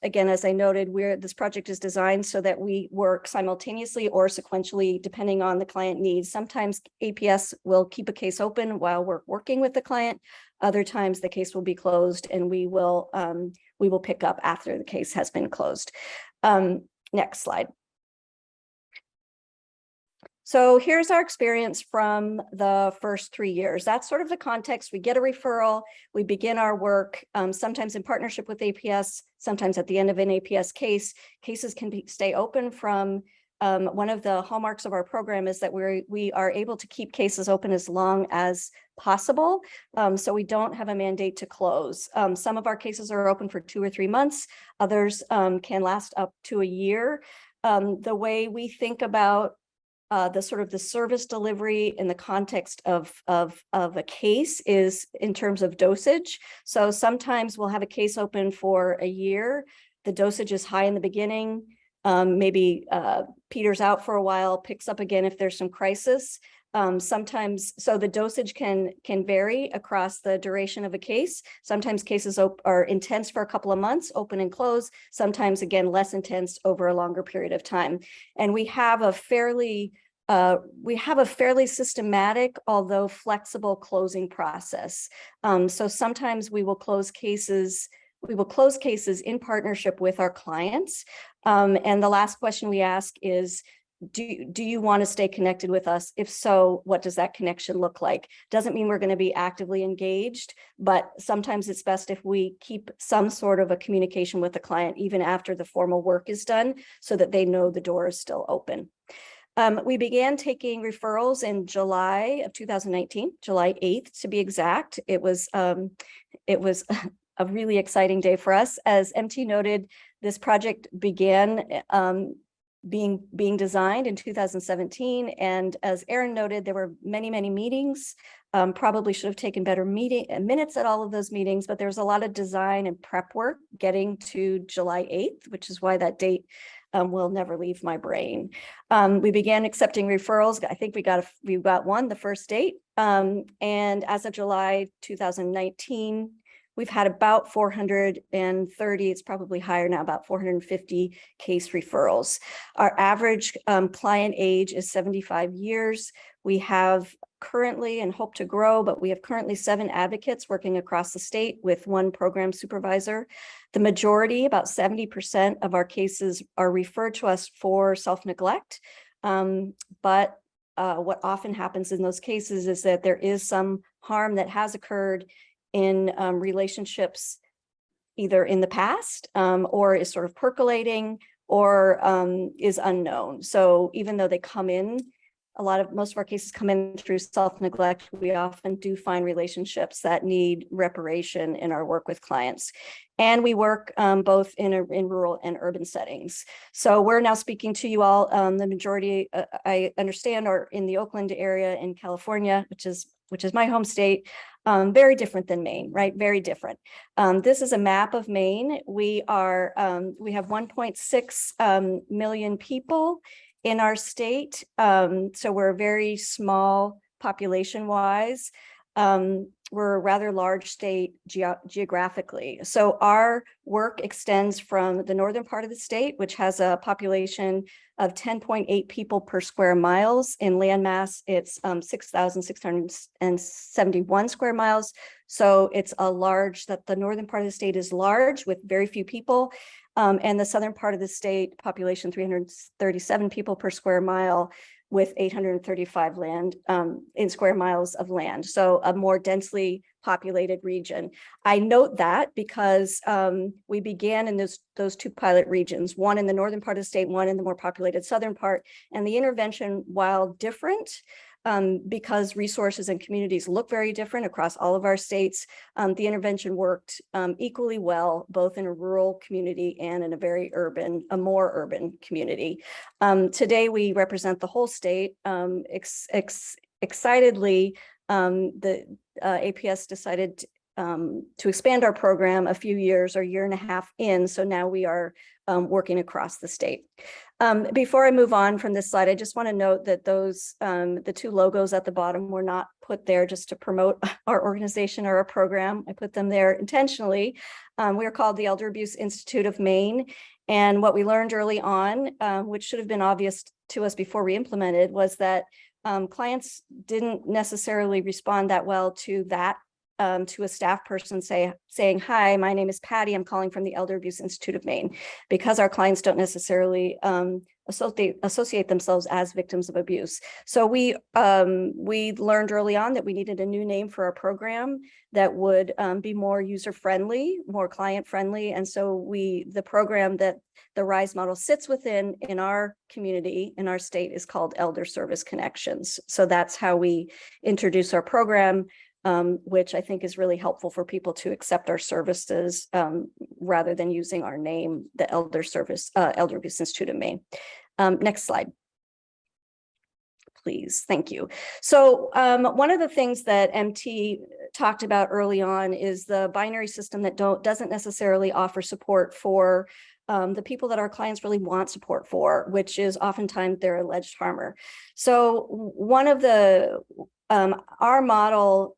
[SPEAKER 4] again, as I noted, this project is designed so that we work simultaneously or sequentially, depending on the client needs. Sometimes APS will keep a case open while we're working with the client. Other times the case will be closed and we will pick up after the case has been closed. Next slide. So here's our experience from the first 3 years. That's sort of the context. We get a referral, we begin our work, sometimes in partnership with APS, sometimes at the end of an APS case. Cases can stay open from, one of the hallmarks of our program is that we are able to keep cases open as long as possible. So we don't have a mandate to close. Some of our cases are open for 2 or 3 months. Others can last up to a year. The way we think about the sort of the service delivery in the context of a case is in terms of dosage. So sometimes we'll have a case open for a year. The dosage is high in the beginning, maybe peters out for a while, picks up again if there's some crisis. Sometimes, so the dosage can vary across the duration of a case. Sometimes cases are intense for a couple of months, open and close. Sometimes, again, less intense over a longer period of time. And we have a fairly systematic, although flexible closing process. So sometimes we will close cases in partnership with our clients. And the last question we ask is, do you want to stay connected with us? If so, what does that connection look like? Doesn't mean we're going to be actively engaged, but sometimes it's best if we keep some sort of a communication with the client even after the formal work is done, so that they know the door is still open. We began taking referrals in July of 2019, July 8th to be exact. It was a really exciting day for us. As MT noted, this project began being designed in 2017. And as Erin noted, there were many meetings. Probably should have taken better minutes at all of those meetings, but there was a lot of design and prep work getting to July 8th, which is why that date will never leave my brain. We began accepting referrals. I think we got one the first date. And as of July 2019, we've had about 430, it's probably higher now, about 450 case referrals. Our average client age is 75 years. We have currently, and hope to grow, but we have currently 7 advocates working across the state with 1 program supervisor. The majority, about 70% of our cases are referred to us for self-neglect. But what often happens in those cases is that there is some harm that has occurred in relationships either in the past or is sort of percolating or is unknown. So even though they come in, most of our cases come in through self-neglect, we often do find relationships that need reparation in our work with clients. And we work both in rural and urban settings. So we're now speaking to you all, the majority, I understand, are in the Oakland area in California, which is my home state. Very different than Maine, right? Very different. This is a map of Maine. We have 1.6 million people in our state. So we're very small population-wise. We're a rather large state geographically. So our work extends from the northern part of the state, which has a population of 10.8 people per square miles. In landmass, it's 6,671 square miles. So it's the northern part of the state is large with very few people. And the southern part of the state, population 337 people per square mile with 835 in square miles of land. So a more densely populated region. I note that because we began in those 2 pilot regions, one in the northern part of the state, one in the more populated southern part. And the intervention, while different, because resources and communities look very different across all of our states, the intervention worked equally well, both in a rural community and in a more urban community. Today, we represent the whole state. Excitedly, the APS decided to expand our program a few years or year and a half in. So now we are working across the state. Before I move on from this slide, I just want to note that those the two logos at the bottom were not put there just to promote our organization or our program. I put them there intentionally. We are called the Elder Abuse Institute of Maine. And what we learned early on, which should have been obvious to us before we implemented, was that clients didn't necessarily respond that well to that, to a staff person saying, "Hi, my name is Patty. I'm calling from the Elder Abuse Institute of Maine," because our clients don't necessarily associate themselves as victims of abuse. So we learned early on that we needed a new name for our program that would be more user-friendly, more client-friendly. And so the program that the RISE model sits within in our community, in our state, is called Elder Service Connections. So that's how we introduce our program, which I think is really helpful for people to accept our services rather than using our name, the Elder Abuse Institute of Maine. Next slide, please. Thank you. So one of the things that MT talked about early on is the binary system that doesn't necessarily offer support for the people that our clients really want support for, which is oftentimes their alleged harmer. So one of our model,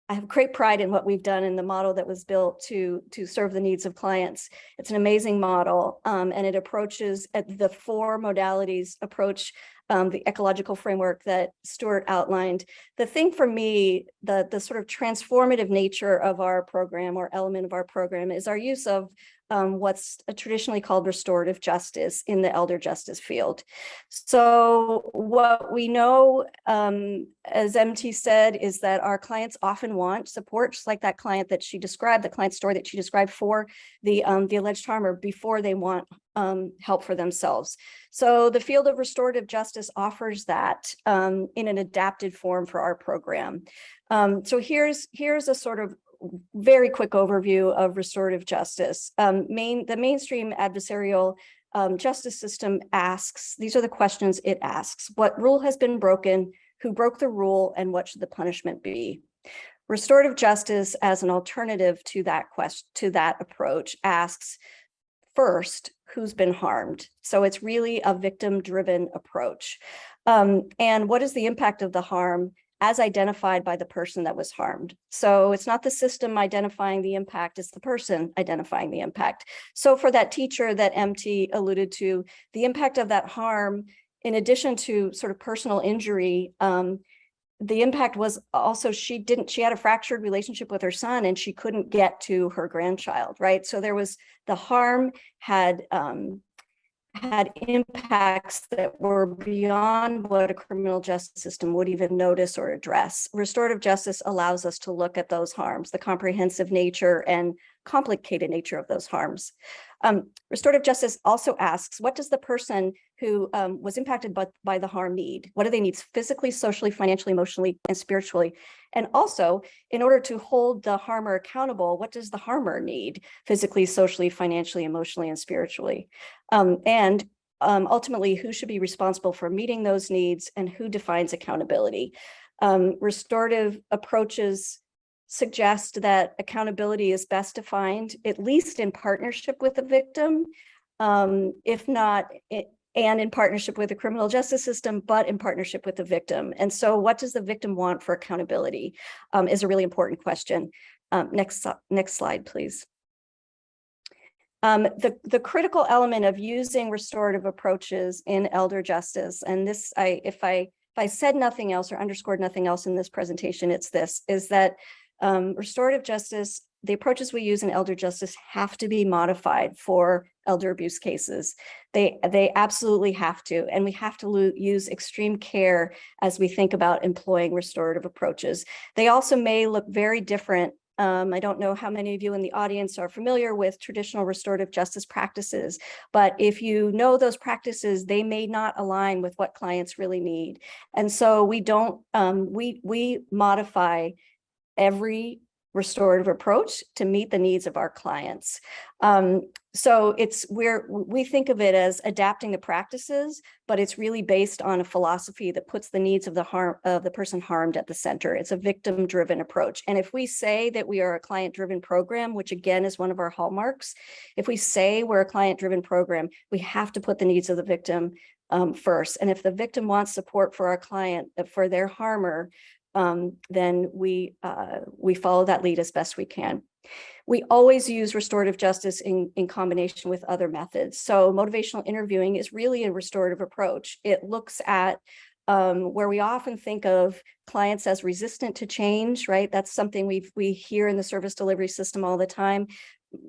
[SPEAKER 4] I have great pride in what we've done in the model that was built to serve the needs of clients. It's an amazing model, and it approaches at the 4 modalities approach the ecological framework that Stuart outlined. The thing for me, the sort of transformative nature of our program, or element of our program, is our use of what's traditionally called restorative justice in the elder justice field. So what we know, as MT said, is that our clients often want support, just like that client that she described, the client story that she described, for the alleged harmer before they want help for themselves. So the field of restorative justice offers that in an adapted form for our program. So here's a sort of very quick overview of restorative justice. The mainstream adversarial justice system asks, these are the questions it asks: what rule has been broken, who broke the rule, and what should the punishment be? Restorative justice, as an alternative to that approach, asks first, who's been harmed? So it's really a victim-driven approach. And what is the impact of the harm as identified by the person that was harmed? So it's not the system identifying the impact, it's the person identifying the impact. So for that teacher that MT alluded to, the impact of that harm, in addition to sort of personal injury, the impact was also she had a fractured relationship with her son, and she couldn't get to her grandchild, right? So there was, the harm had impacts that were beyond what a criminal justice system would even notice or address. Restorative justice allows us to look at those harms, the comprehensive nature and complicated nature of those harms. Restorative justice also asks, what does the person who was impacted by the harm need? What do they need physically, socially, financially, emotionally, and spiritually? And also, in order to hold the harmer accountable, what does the harmer need physically, socially, financially, emotionally, and spiritually? And ultimately, who should be responsible for meeting those needs, and who defines accountability? Restorative approaches suggest that accountability is best defined, at least in partnership with the victim, if not, and in partnership with the criminal justice system, but in partnership with the victim. And so what does the victim want for accountability is a really important question. Next slide, please. The critical element of using restorative approaches in elder justice, and this, if I said nothing else or underscored nothing else in this presentation, it's this, is that restorative justice, the approaches we use in elder justice have to be modified for elder abuse cases. They absolutely have to, and we have to use extreme care as we think about employing restorative approaches. They also may look very different. I don't know how many of you in the audience are familiar with traditional restorative justice practices, but if you know those practices, they may not align with what clients really need. And so we don't, we modify every restorative approach to meet the needs of our clients. So we think of it as adapting the practices, but it's really based on a philosophy that puts the needs of the person harmed at the center. It's a victim-driven approach. And if we say that we are a client-driven program, which again is one of our hallmarks, if we say we're a client-driven program, we have to put the needs of the victim first. And if the victim wants support for our client, for their harmer, then we follow that lead as best we can. We always use restorative justice in combination with other methods. So motivational interviewing is really a restorative approach. It looks at where we often think of clients as resistant to change, right? That's something we hear in the service delivery system all the time.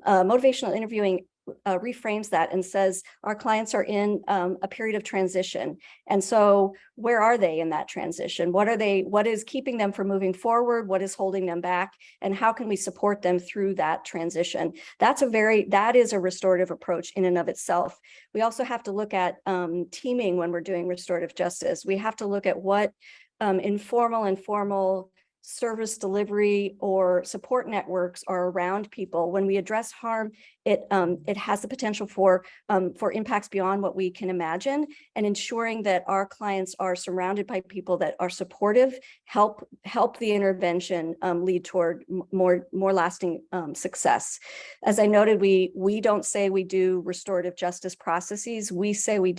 [SPEAKER 4] Motivational interviewing reframes that and says our clients are in a period of transition. And so where are they in that transition? What is keeping them from moving forward? What is holding them back? And how can we support them through that transition? That is a restorative approach in and of itself. We also have to look at teaming when we're doing restorative justice. We have to look at what informal and formal service delivery or support networks are around people. When we address harm, it has the potential for impacts beyond what we can imagine, and ensuring that our clients are surrounded by people that are supportive, help the intervention lead toward more lasting success. As I noted, we don't say we do restorative justice processes. We say we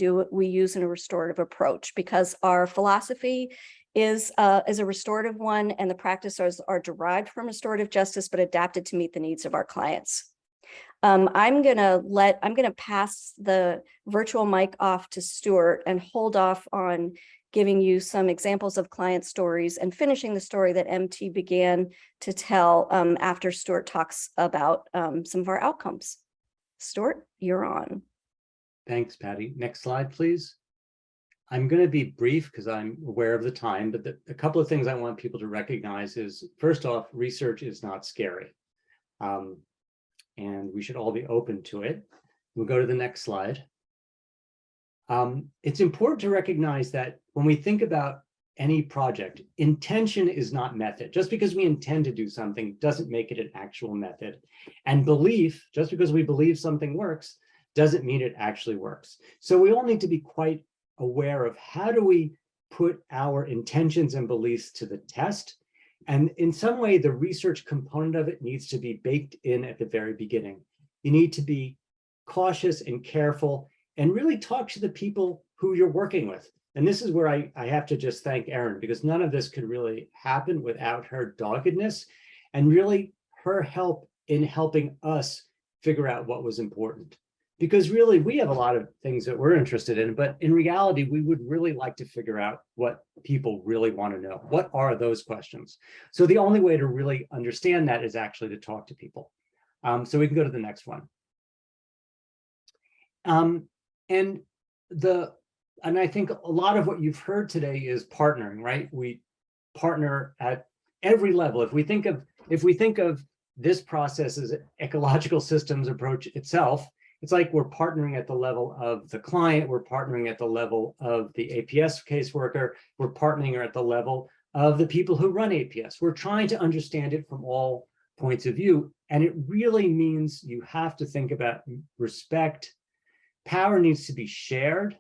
[SPEAKER 4] use a restorative approach, because our philosophy is a restorative one, and the practices are derived from restorative justice, but adapted to meet the needs of our clients. I'm gonna pass the virtual mic off to Stuart and hold off on giving you some examples of client stories and finishing the story that MT began to tell after Stuart talks about some of our outcomes. Stuart, you're on.
[SPEAKER 5] Thanks, Patty. Next slide, please. I'm going to be brief because I'm aware of the time, but a couple of things I want people to recognize is, first off, research is not scary. And we should all be open to it. We'll go to the next slide. It's important to recognize that when we think about any project, intention is not method. Just because we intend to do something doesn't make it an actual method. And belief, just because we believe something works, doesn't mean it actually works. So we all need to be quite aware of how do we put our intentions and beliefs to the test. And in some way, the research component of it needs to be baked in at the very beginning. You need to be cautious and careful and really talk to the people who you're working with. And this is where I have to just thank Erin, because none of this could really happen without her doggedness and really her help in helping us figure out what was important. Because really, we have a lot of things that we're interested in, but in reality, we would really like to figure out what people really want to know. What are those questions? So the only way to really understand that is actually to talk to people. So we can go to the next one. And I think a lot of what you've heard today is partnering, right? We partner at every level. If we think of this process as an ecological systems approach itself, it's like we're partnering at the level of the client, we're partnering at the level of the APS caseworker, we're partnering at the level of the people who run APS. We're trying to understand it from all points of view. And it really means you have to think about respect. Power needs to be shared.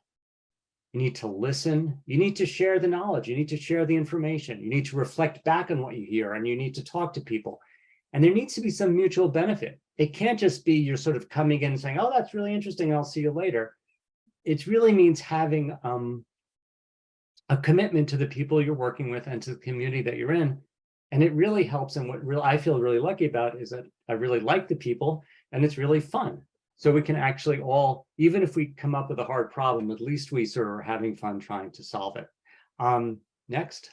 [SPEAKER 5] You need to listen. You need to share the knowledge. You need to share the information. You need to reflect back on what you hear, and you need to talk to people. And there needs to be some mutual benefit. It can't just be you're sort of coming in and saying, oh, that's really interesting, I'll see you later. It really means having a commitment to the people you're working with and to the community that you're in. And it really helps. And what I feel really lucky about is that I really like the people and it's really fun. So we can actually all, even if we come up with a hard problem, at least we sort of are having fun trying to solve it. Next.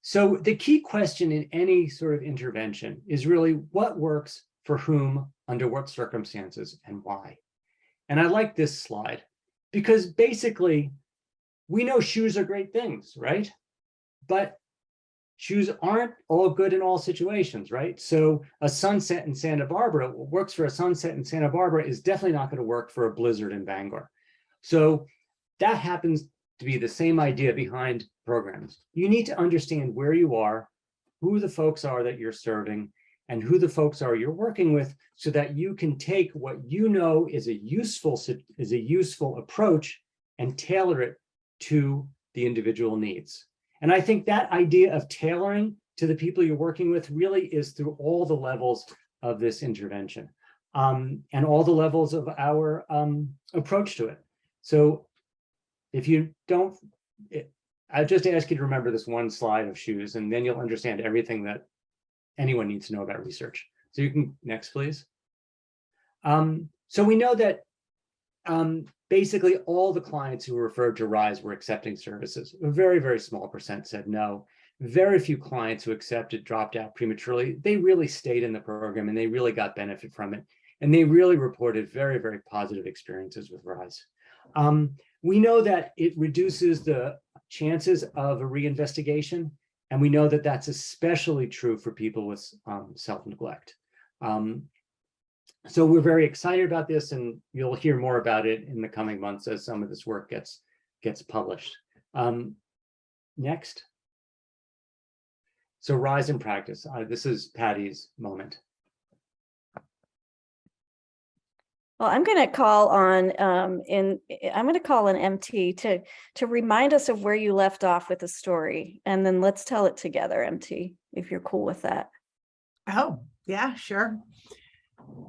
[SPEAKER 5] So the key question in any sort of intervention is really what works for whom, under what circumstances, and why. And I like this slide because basically we know shoes are great things, right? But shoes aren't all good in all situations, right? So a sunset in Santa Barbara, what works for a sunset in Santa Barbara is definitely not going to work for a blizzard in Bangor. So that happens to be the same idea behind programs. You need to understand where you are who the folks are that you're serving and who the folks are you're working with, so that you can take what you know is a useful approach and tailor it to the individual needs. And I think that idea of tailoring to the people you're working with really is through all the levels of this intervention, and all the levels of our approach to it. So if you don't, I just ask you to remember this one slide of shoes, and then you'll understand everything that anyone needs to know about research. So you can, next, please. So we know that basically all the clients who were referred to RISE were accepting services. A very, very small percent said no. Very few clients who accepted dropped out prematurely. They really stayed in the program and they really got benefit from it. And they really reported very, very positive experiences with RISE. We know that it reduces the chances of a reinvestigation. And we know that that's especially true for people with self-neglect. So we're very excited about this, and you'll hear more about it in the coming months as some of this work gets published. Next. So RISE in practice. This is Patty's moment.
[SPEAKER 4] Well, I'm going to call on MT to remind us of where you left off with the story, and then let's tell it together, MT, if you're cool with that.
[SPEAKER 3] Oh, yeah, sure.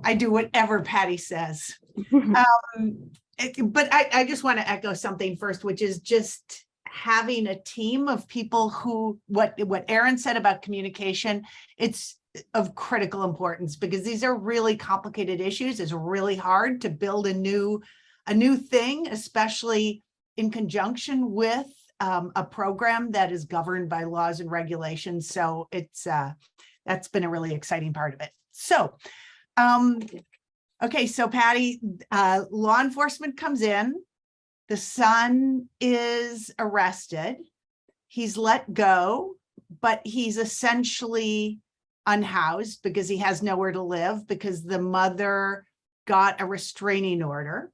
[SPEAKER 3] I do whatever Patty says. But I just want to echo something first, which is just having a team of people who, what Erin said about communication, it's of critical importance, because these are really complicated issues. It's really hard to build a new thing, especially in conjunction with a program that is governed by laws and regulations. So it's that's been a really exciting part of it. So okay, so Patty, law enforcement comes in, the son is arrested, he's let go, but he's essentially unhoused because he has nowhere to live because the mother got a restraining order.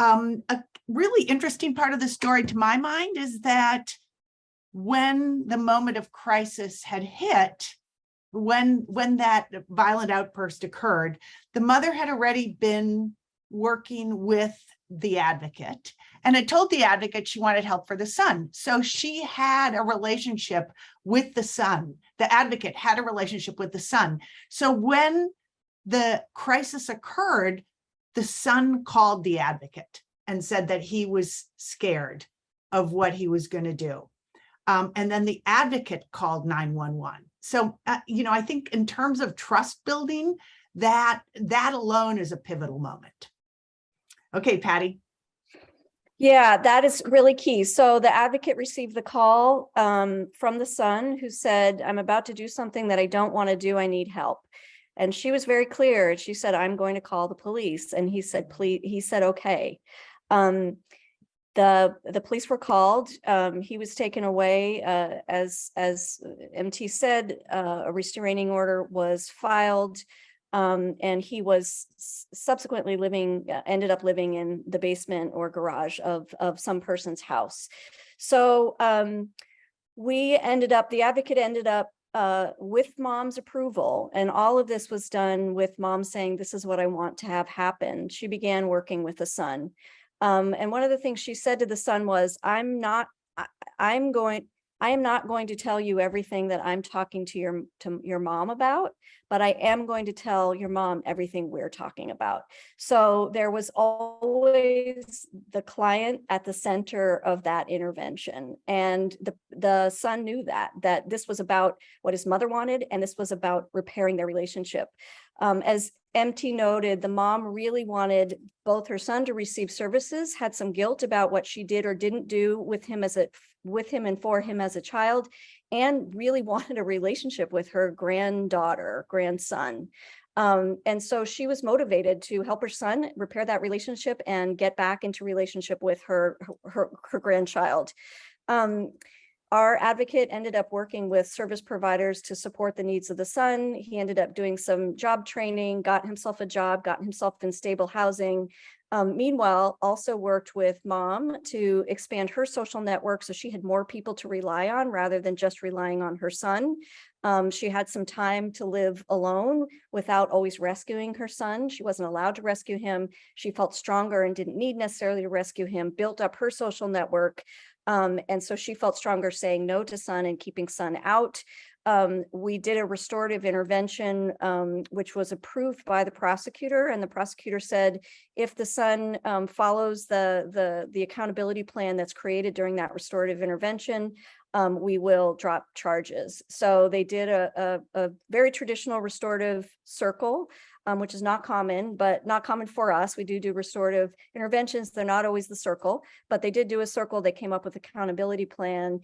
[SPEAKER 3] A really interesting part of the story to my mind is that when the moment of crisis had hit, when that violent outburst occurred, the mother had already been working with the advocate and had told the advocate she wanted help for the son. So she had a relationship with the son. The advocate had a relationship with the son. So when the crisis occurred, the son called the advocate and said that he was scared of what he was going to do. And then the advocate called 911. So, I think in terms of trust building, that alone is a pivotal moment. Okay, Patty.
[SPEAKER 4] Yeah, that is really key. So the advocate received the call from the son who said, I'm about to do something that I don't want to do. I need help. And she was very clear. She said, I'm going to call the police. And he said, please, he said, okay. The police were called. He was taken away. As MT said, a restraining order was filed. And he was subsequently ended up living in the basement or garage of some person's house. So the advocate ended up with mom's approval, and all of this was done with mom saying, this is what I want to have happen. She began working with the son. And one of the things she said to the son was, I am not going to tell you everything that I'm talking to your mom about, but I am going to tell your mom everything we're talking about. So there was always the client at the center of that intervention. And the son knew that this was about what his mother wanted, and this was about repairing their relationship. As MT noted, the mom really wanted both her son to receive services, had some guilt about what she did or didn't do with him and for him as a child, and really wanted a relationship with her grandson. And so she was motivated to help her son repair that relationship and get back into relationship with her grandchild. Our advocate ended up working with service providers to support the needs of the son. He ended up doing some job training, got himself a job, got himself in stable housing, Meanwhile, also worked with mom to expand her social network so she had more people to rely on rather than just relying on her son. She had some time to live alone without always rescuing her son. She wasn't allowed to rescue him. She felt stronger and didn't need necessarily to rescue him, built up her social network. And so she felt stronger saying no to son and keeping son out. We did a restorative intervention, which was approved by the prosecutor, and the prosecutor said, if the son follows the accountability plan that's created during that restorative intervention, we will drop charges. So they did a very traditional restorative circle, which is not common, but not common for us. We do restorative interventions. They're not always the circle, but they did do a circle. They came up with accountability plan.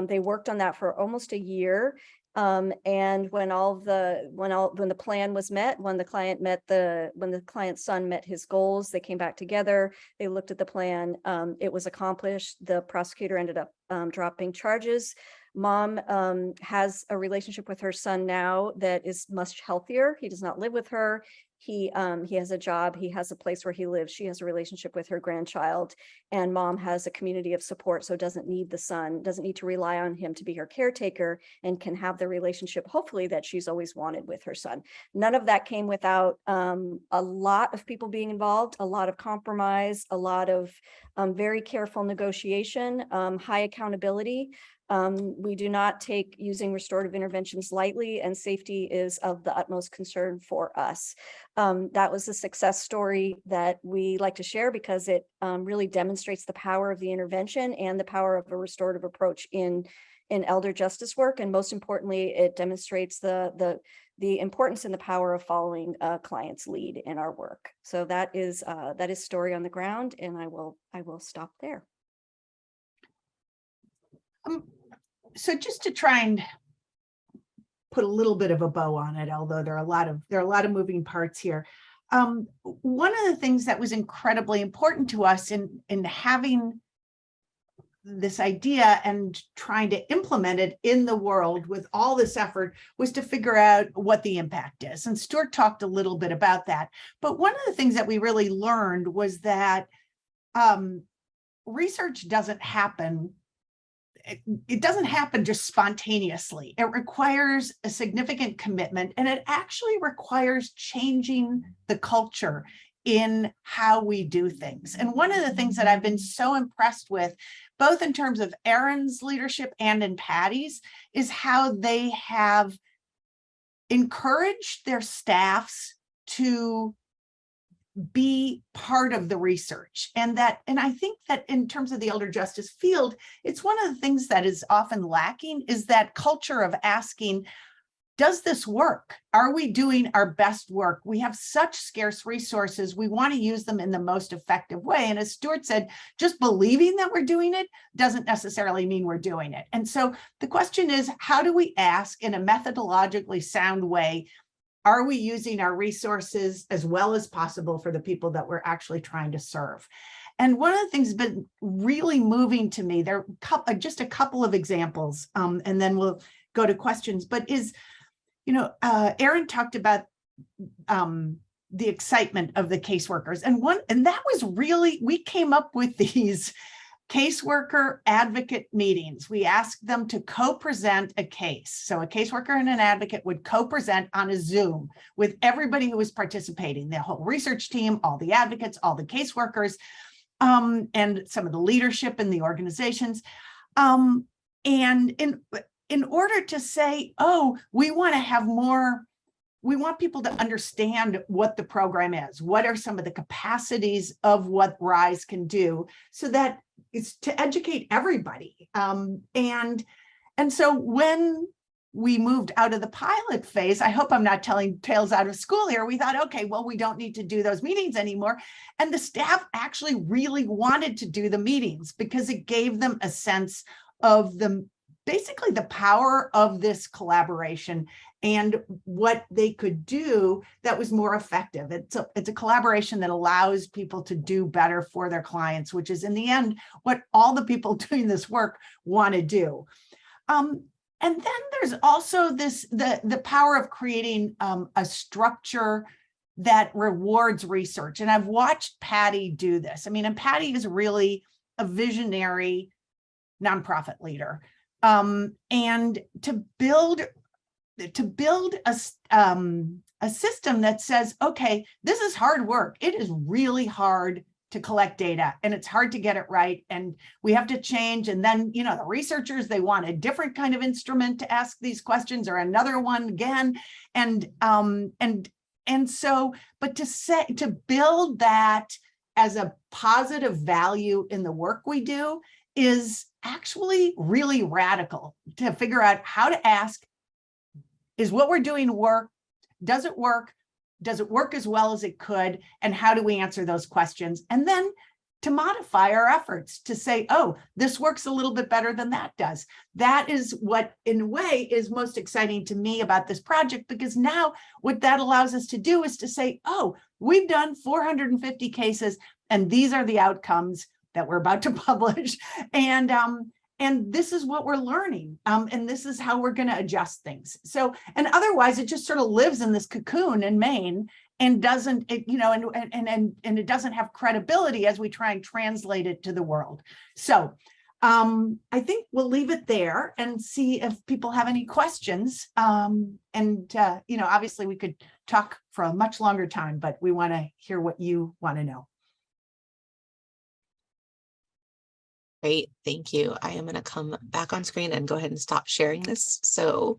[SPEAKER 4] They worked on that for almost a year. And when the plan was met, when the client's son met his goals, they came back together, they looked at the plan, it was accomplished. The prosecutor ended up dropping charges. Mom has a relationship with her son now that is much healthier. He does not live with her. He has a job, he has a place where he lives. She has a relationship with her grandchild, and mom has a community of support, so doesn't need the son, doesn't need to rely on him to be her caretaker, and can have the relationship, hopefully, that she's always wanted with her son. None of that came without a lot of people being involved, a lot of compromise, a lot of very careful negotiation, high accountability. We do not take using restorative interventions lightly, and safety is of the utmost concern for us. That was a success story that we like to share because it really demonstrates the power of the intervention and the power of a restorative approach in elder justice work. And most importantly, it demonstrates the importance and the power of following a client's lead in our work. So that is story on the ground, and I will stop there.
[SPEAKER 3] So just to try and put a little bit of a bow on it, although there are a lot of moving parts here. One of the things that was incredibly important to us in having this idea and trying to implement it in the world with all this effort was to figure out what the impact is. And Stuart talked a little bit about that. But one of the things that we really learned was that research doesn't happen. It doesn't happen just spontaneously. It requires a significant commitment, and it actually requires changing the culture in how we do things. And one of the things that I've been so impressed with, both in terms of Erin's leadership and in Patty's, is how they have encouraged their staffs to be part of the research. And I think that in terms of the elder justice field, it's one of the things that is often lacking is that culture of asking, does this work? Are we doing our best work? We have such scarce resources. We want to use them in the most effective way. And as Stuart said, just believing that we're doing it doesn't necessarily mean we're doing it. And so the question is, how do we ask in a methodologically sound way, are we using our resources as well as possible for the people that we're actually trying to serve? And one of the things that's been really moving to me, there are just a couple of examples, and then we'll go to questions, but Erin talked about the excitement of the caseworkers. And that was really, we came up with these caseworker advocate meetings. We asked them to co-present a case. So a caseworker and an advocate would co-present on a Zoom with everybody who was participating, the whole research team, all the advocates, all the caseworkers, and some of the leadership in the organizations. And in order to say, oh, we want to have more, we want people to understand what the program is, what are some of the capacities of what RISE can do, so that it's to educate everybody. And so when we moved out of the pilot phase, I hope I'm not telling tales out of school here, we thought, okay, well, we don't need to do those meetings anymore. And the staff actually really wanted to do the meetings because it gave them a sense of basically the power of this collaboration and what they could do that was more effective. It's a collaboration that allows people to do better for their clients, which is in the end what all the people doing this work want to do. And then there's also the power of creating a structure that rewards research. And I've watched Patty do this. I mean, and Patty is really a visionary nonprofit leader. And to build a system that says, okay, this is hard work. It is really hard to collect data and it's hard to get it right. And we have to change. And then, you know, the researchers, they want a different kind of instrument to ask these questions or another one again. And so, but to build that as a positive value in the work we do is actually really radical, to figure out how to ask, is what we're doing work? Does it work? Does it work as well as it could? And how do we answer those questions? And then to modify our efforts to say, oh, this works a little bit better than that does. That is what, in a way, is most exciting to me about this project, because now what that allows us to do is to say, oh, we've done 450 cases, and these are the outcomes that we're about to publish. And this is what we're learning. And this is how we're going to adjust things. So, and otherwise it just sort of lives in this cocoon in Maine and doesn't, you know, and it doesn't have credibility as we try and translate it to the world. So I think we'll leave it there and see if people have any questions. You know, obviously we could talk for a much longer time, but we want to hear what you want to know.
[SPEAKER 2] Great, thank you. I am going to come back on screen and go ahead and stop sharing this so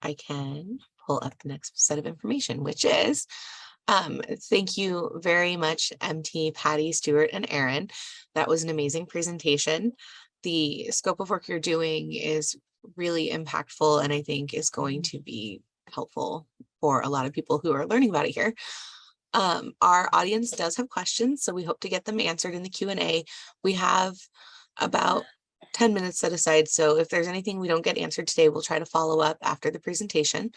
[SPEAKER 2] I can pull up the next set of information, which is, thank you very much, MT, Patty, Stuart, and Erin. That was an amazing presentation. The scope of work you're doing is really impactful and I think is going to be helpful for a lot of people who are learning about it here. Our audience does have questions, so we hope to get them answered in the Q&A. We have about 10 minutes set aside. So if there's anything we don't get answered today, we'll try to follow up after the presentation.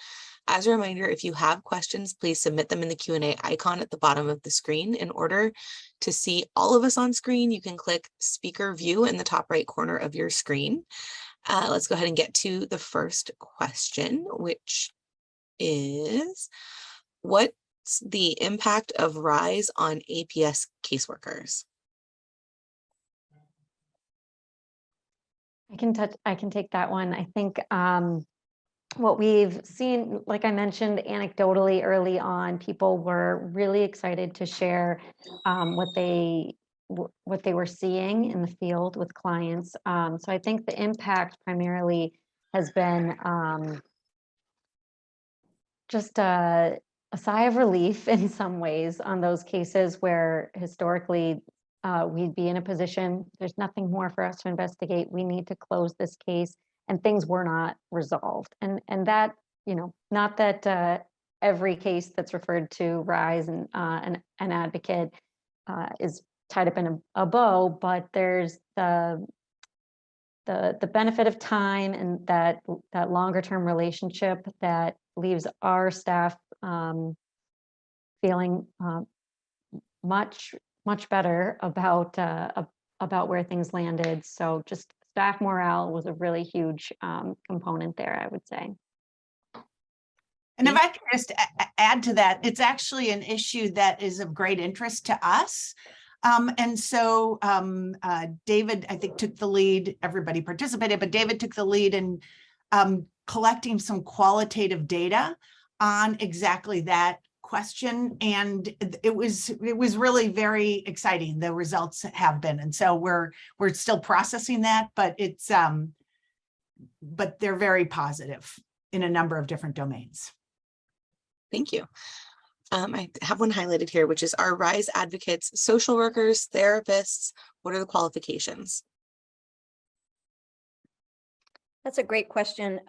[SPEAKER 2] As a reminder, if you have questions, please submit them in the Q&A icon at the bottom of the screen. In order to see all of us on screen, you can click speaker view in the top right corner of your screen. Let's go ahead and get to the first question, which is, what's the impact of RISE on APS caseworkers?
[SPEAKER 6] I can take that one. I think what we've seen, like I mentioned anecdotally early on, people were really excited to share what they were seeing in the field with clients. So I think the impact primarily has been just a sigh of relief in some ways on those cases where historically we'd be in a position, there's nothing more for us to investigate. We need to close this case, and things were not resolved. And that, you know, not that every case that's referred to RISE and an advocate is tied up in a bow, but there's the benefit of time and that longer term relationship that leaves our staff feeling much better about where things landed. So just staff morale was a really huge component there, I would say.
[SPEAKER 3] And if I can just add to that, it's actually an issue that is of great interest to us. And so David, I think, took the lead. Everybody participated, but David took the lead in collecting some qualitative data on exactly that question, and it was really very exciting. The results have been, and so we're still processing that, but they're very positive in a number of different domains.
[SPEAKER 2] Thank you. I have one highlighted here, which is, are RISE advocates social workers, therapists? What are the qualifications?
[SPEAKER 4] That's a great question.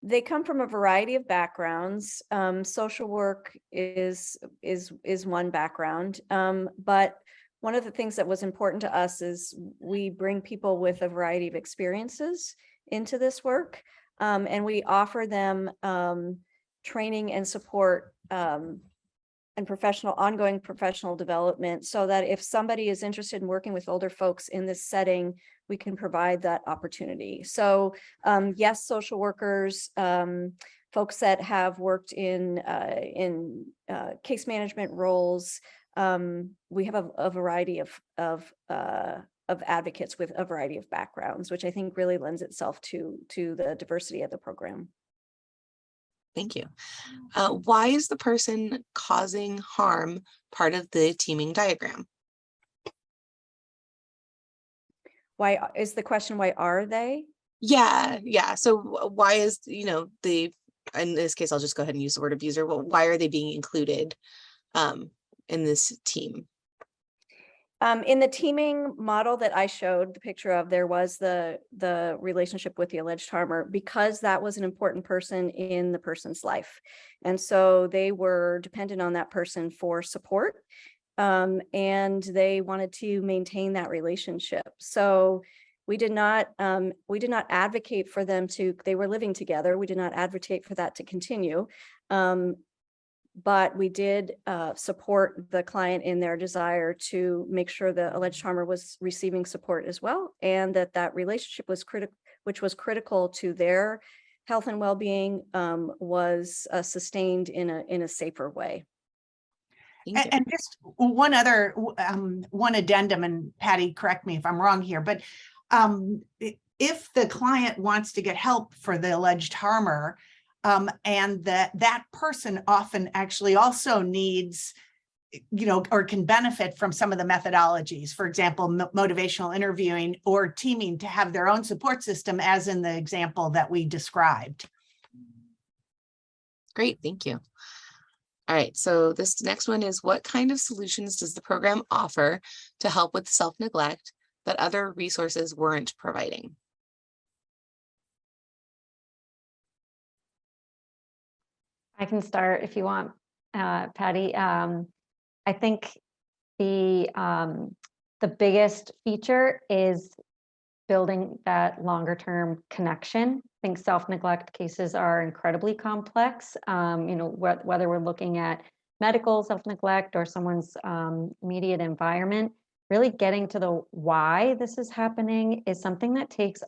[SPEAKER 4] They come from a variety of backgrounds. Social work is one background, but one of the things that was important to us is we bring people with a variety of experiences into this work, and we offer them training and support and ongoing professional development, so that if somebody is interested in working with older folks in this setting, we can provide that opportunity. So yes, social workers, folks that have worked in case management roles. We have a variety of advocates with a variety of backgrounds, which I think really lends itself to the diversity of the program.
[SPEAKER 2] Thank you. Why is the person causing harm part of the teaming diagram?
[SPEAKER 4] Why is the question, why are they?
[SPEAKER 2] Yeah. So why is, in this case, I'll just go ahead and use the word abuser. Well, why are they being included in this team?
[SPEAKER 4] In the teaming model that I showed the picture of, there was the relationship with the alleged harmer, because that was an important person in the person's life. And so they were dependent on that person for support, and they wanted to maintain that relationship. So we did not advocate for them they were living together. We did not advocate for that to continue. But we did support the client in their desire to make sure the alleged harmer was receiving support as well, and that relationship was critical to their health and well-being, was sustained in a safer way.
[SPEAKER 3] And just one other one addendum, and Patty, correct me if I'm wrong here, but if the client wants to get help for the alleged harmer, and that person often actually also needs, or can benefit from some of the methodologies, for example, motivational interviewing or teaming, to have their own support system, as in the example that we described.
[SPEAKER 2] Great, thank you. All right, so this next one is, what kind of solutions does the program offer to help with self-neglect that other resources weren't providing?
[SPEAKER 6] I can start if you want, Patty. I think the biggest feature is building that longer term connection. I think self-neglect cases are incredibly complex. Whether we're looking at medical self-neglect or someone's immediate environment, really getting to the why this is happening is something that takes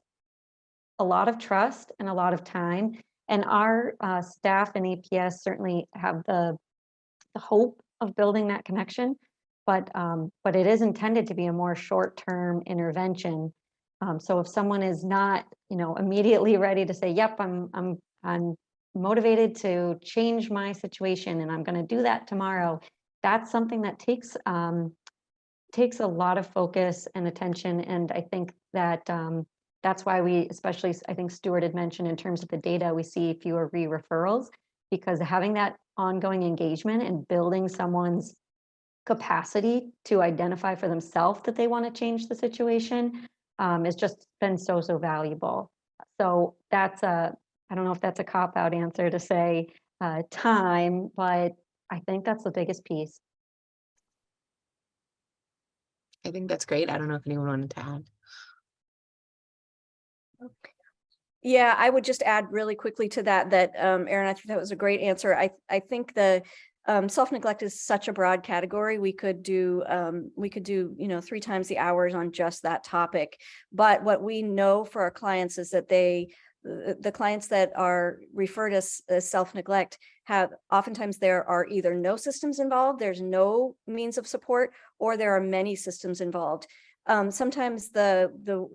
[SPEAKER 6] a lot of trust and a lot of time. And our staff in APS certainly have the hope of building that connection, but it is intended to be a more short-term intervention. So if someone is not, immediately ready to say, "Yep, I'm motivated to change my situation, and I'm going to do that tomorrow," that's something that takes a lot of focus and attention. And I think that that's why we, especially, I think Stuart had mentioned, in terms of the data, we see fewer re-referrals, because having that ongoing engagement and building someone's capacity to identify for themselves that they want to change the situation has just been so valuable. So that's I don't know if that's a cop-out answer to say time, but I think that's the biggest piece.
[SPEAKER 2] I think that's great. I don't know if anyone wanted to add.
[SPEAKER 4] Yeah, I would just add really quickly to that, Erin, I think that was a great answer. I think the self-neglect is such a broad category. We could do 3 times the hours on just that topic. But what we know for our clients is that the clients that are referred as self-neglect oftentimes there are either no systems involved, there's no means of support, or there are many systems involved. Sometimes the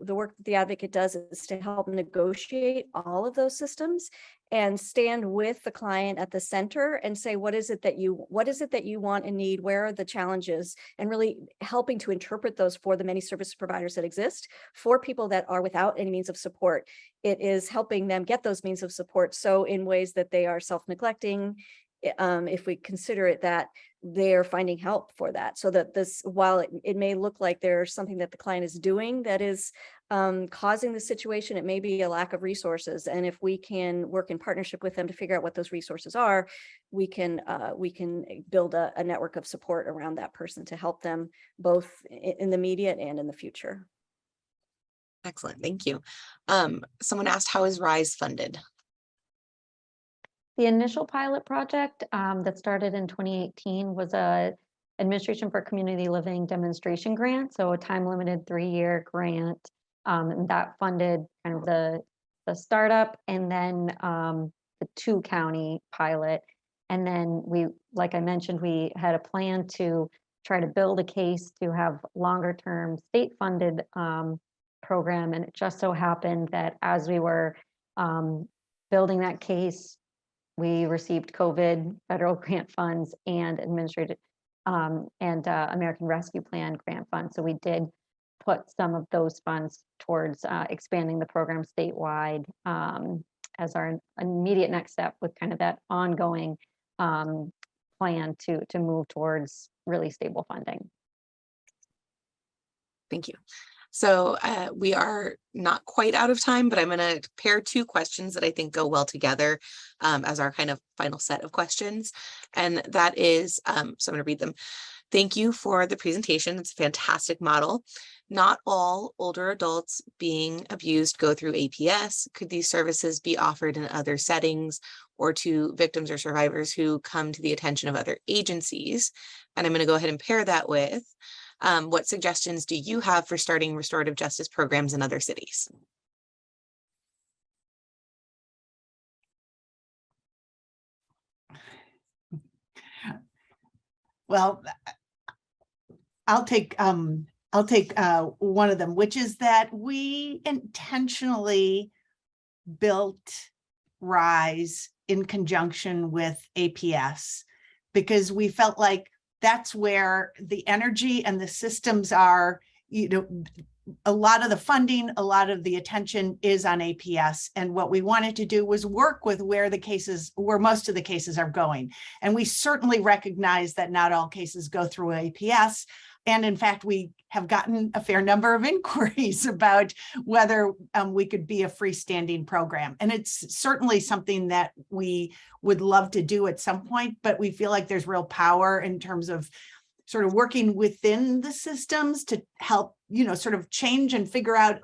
[SPEAKER 4] work that the advocate does is to help negotiate all of those systems and stand with the client at the center and say, what is it that you want and need? Where are the challenges? And really helping to interpret those for the many service providers that exist for people that are without any means of support. It is helping them get those means of support. So in ways that they are self-neglecting, if we consider it that, they're finding help for that, so that while it may look like there's something that the client is doing that is causing the situation, it may be a lack of resources. And if we can work in partnership with them to figure out what those resources are, we can build a network of support around that person to help them both in the immediate and in the future.
[SPEAKER 2] Excellent, thank you. Someone asked, how is RISE funded?
[SPEAKER 6] The initial pilot project that started in 2018 was a Administration for Community Living demonstration grant, so a time-limited 3-year grant, and that funded kind of the startup. And then the 2-county pilot. And then we, like I mentioned, we had a plan to try to build a case to have longer term state funded program. And it just so happened that as we were building that case, we received COVID federal grant funds and administrative American Rescue Plan grant funds. So we did put some of those funds towards expanding the program statewide as our immediate next step, with kind of that ongoing plan to move towards really stable funding.
[SPEAKER 2] Thank you. So we are not quite out of time, but I'm going to pair 2 questions that I think go well together as our kind of final set of questions. And that is, so I'm going to read them. Thank you for the presentation. It's a fantastic model. Not all older adults being abused go through APS. Could these services be offered in other settings or to victims or survivors who come to the attention of other agencies? And I'm going to go ahead and pair that with what suggestions do you have for starting restorative justice programs in other cities?
[SPEAKER 3] Well, I'll take one of them, which is that we intentionally built RISE in conjunction with APS because we felt like that's where the energy and the systems are. A lot of the funding, a lot of the attention is on APS. And what we wanted to do was work with where most of the cases are going. And we certainly recognize that not all cases go through APS. And in fact, we have gotten a fair number of inquiries about whether we could be a freestanding program. And it's certainly something that we would love to do at some point, but we feel like there's real power in terms of sort of working within the systems to help, sort of change and figure out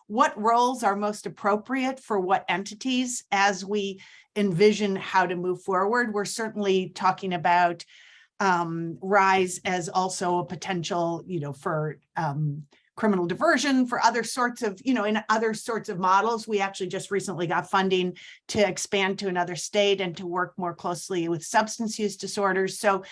[SPEAKER 3] what roles are most appropriate for what entities as we envision how to move forward. We're certainly talking about RISE as also a potential, for criminal diversion, for other sorts of, in other sorts of models. We actually just recently got funding to expand to another state and to work more closely with substance use disorders. So,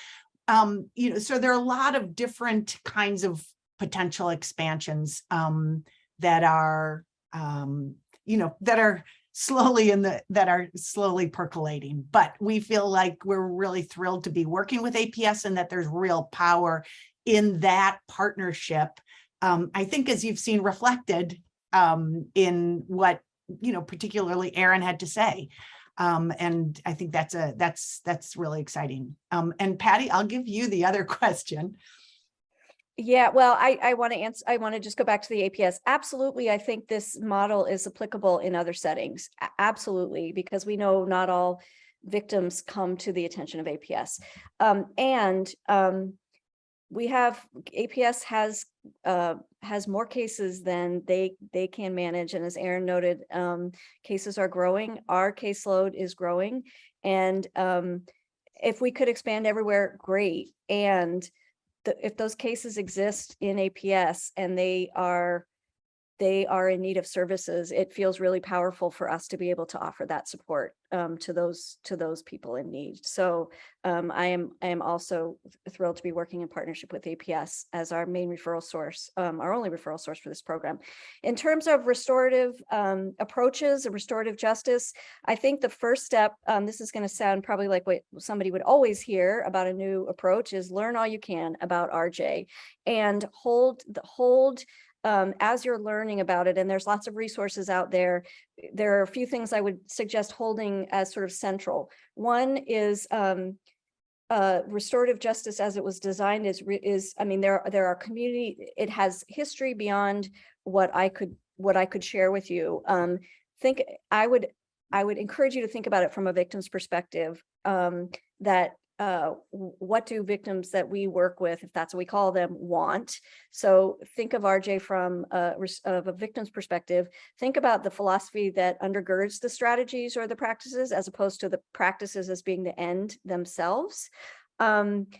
[SPEAKER 3] so there are a lot of different kinds of potential expansions that are, that are slowly percolating, but we feel like we're really thrilled to be working with APS and that there's real power in that partnership. I think, as you've seen reflected in what, particularly Erin had to say. And I think that's really exciting. And Patty, I'll give you the other question.
[SPEAKER 4] Yeah, well, I want to answer. I want to just go back to the APS. Absolutely, I think this model is applicable in other settings. Absolutely, because we know not all victims come to the attention of APS, and we have APS has more cases than they can manage, and as Erin noted, cases are growing. Our caseload is growing, and if we could expand everywhere, great. And if those cases exist in APS and they are in need of services, it feels really powerful for us to be able to offer that support to those people in need. So I am also thrilled to be working in partnership with APS as our main referral source, our only referral source for this program. In terms of restorative approaches and restorative justice, I think the first step, this is going to sound probably like what somebody would always hear about a new approach, is learn all you can about RJ and hold as you're learning about it, and there's lots of resources out there. There are a few things I would suggest holding as sort of central. One is restorative justice as it was designed is I mean, there are community, it has history beyond what I could share with you. I would encourage you to think about it from a victim's perspective, that what do victims that we work with, if that's what we call them, want? So think of RJ from a victim's perspective. Think about the philosophy that undergirds the strategies or the practices, as opposed to the practices as being the end themselves. Think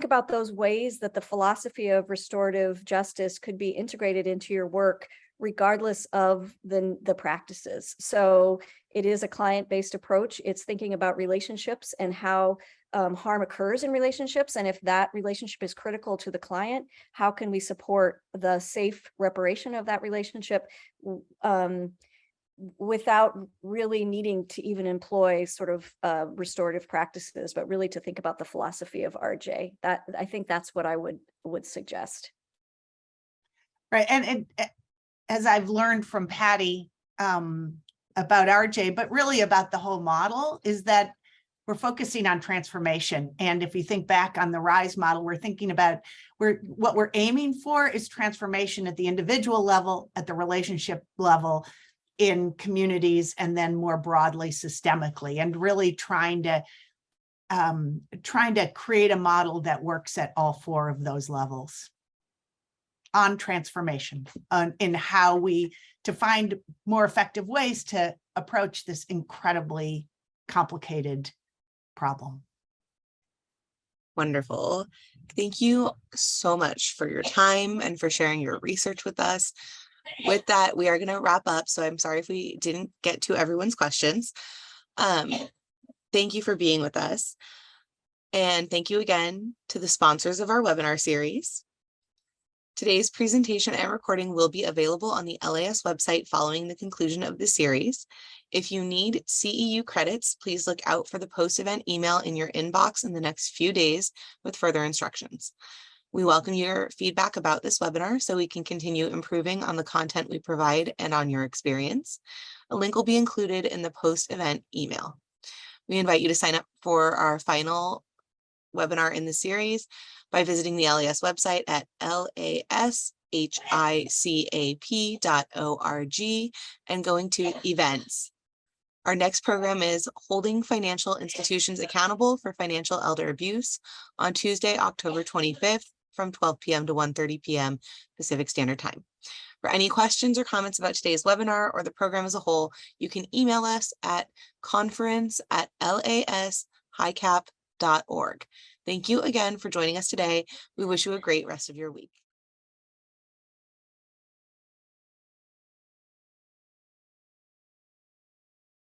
[SPEAKER 4] about those ways that the philosophy of restorative justice could be integrated into your work regardless of the practices. So it is a client-based approach. It's thinking about relationships and how harm occurs in relationships. And if that relationship is critical to the client, how can we support the safe reparation of that relationship without really needing to even employ sort of restorative practices, but really to think about the philosophy of RJ. That, I think that's what I would suggest.
[SPEAKER 3] Right. And as I've learned from Patty about RJ, but really about the whole model, is that we're focusing on transformation. And if you think back on the RISE model, we're thinking about what we're aiming for is transformation at the individual level, at the relationship level, in communities, and then more broadly systemically, and really trying to create a model that works at all four of those levels on transformation, in how to find more effective ways to approach this incredibly complicated problem.
[SPEAKER 2] Wonderful. Thank you so much for your time and for sharing your research with us. With that, we are going to wrap up. So I'm sorry if we didn't get to everyone's questions. Thank you for being with us. And thank you again to the sponsors of our webinar series. Today's presentation and recording will be available on the LAS website following the conclusion of the series. If you need CEU credits, please look out for the post-event email in your inbox in the next few days with further instructions. We welcome your feedback about this webinar so we can continue improving on the content we provide and on your experience. A link will be included in the post-event email. We invite you to sign up for our final webinar in the series by visiting the LAS website at lashicap.org and going to events. Our next program is Holding Financial Institutions Accountable for Financial Elder Abuse on Tuesday, October 25th from 12 p.m. to 1:30 p.m. Pacific Standard Time. For any questions or comments about today's webinar or the program as a whole, you can email us at conference@lashicap.org. Thank you again for joining us today. We wish you a great rest of your week.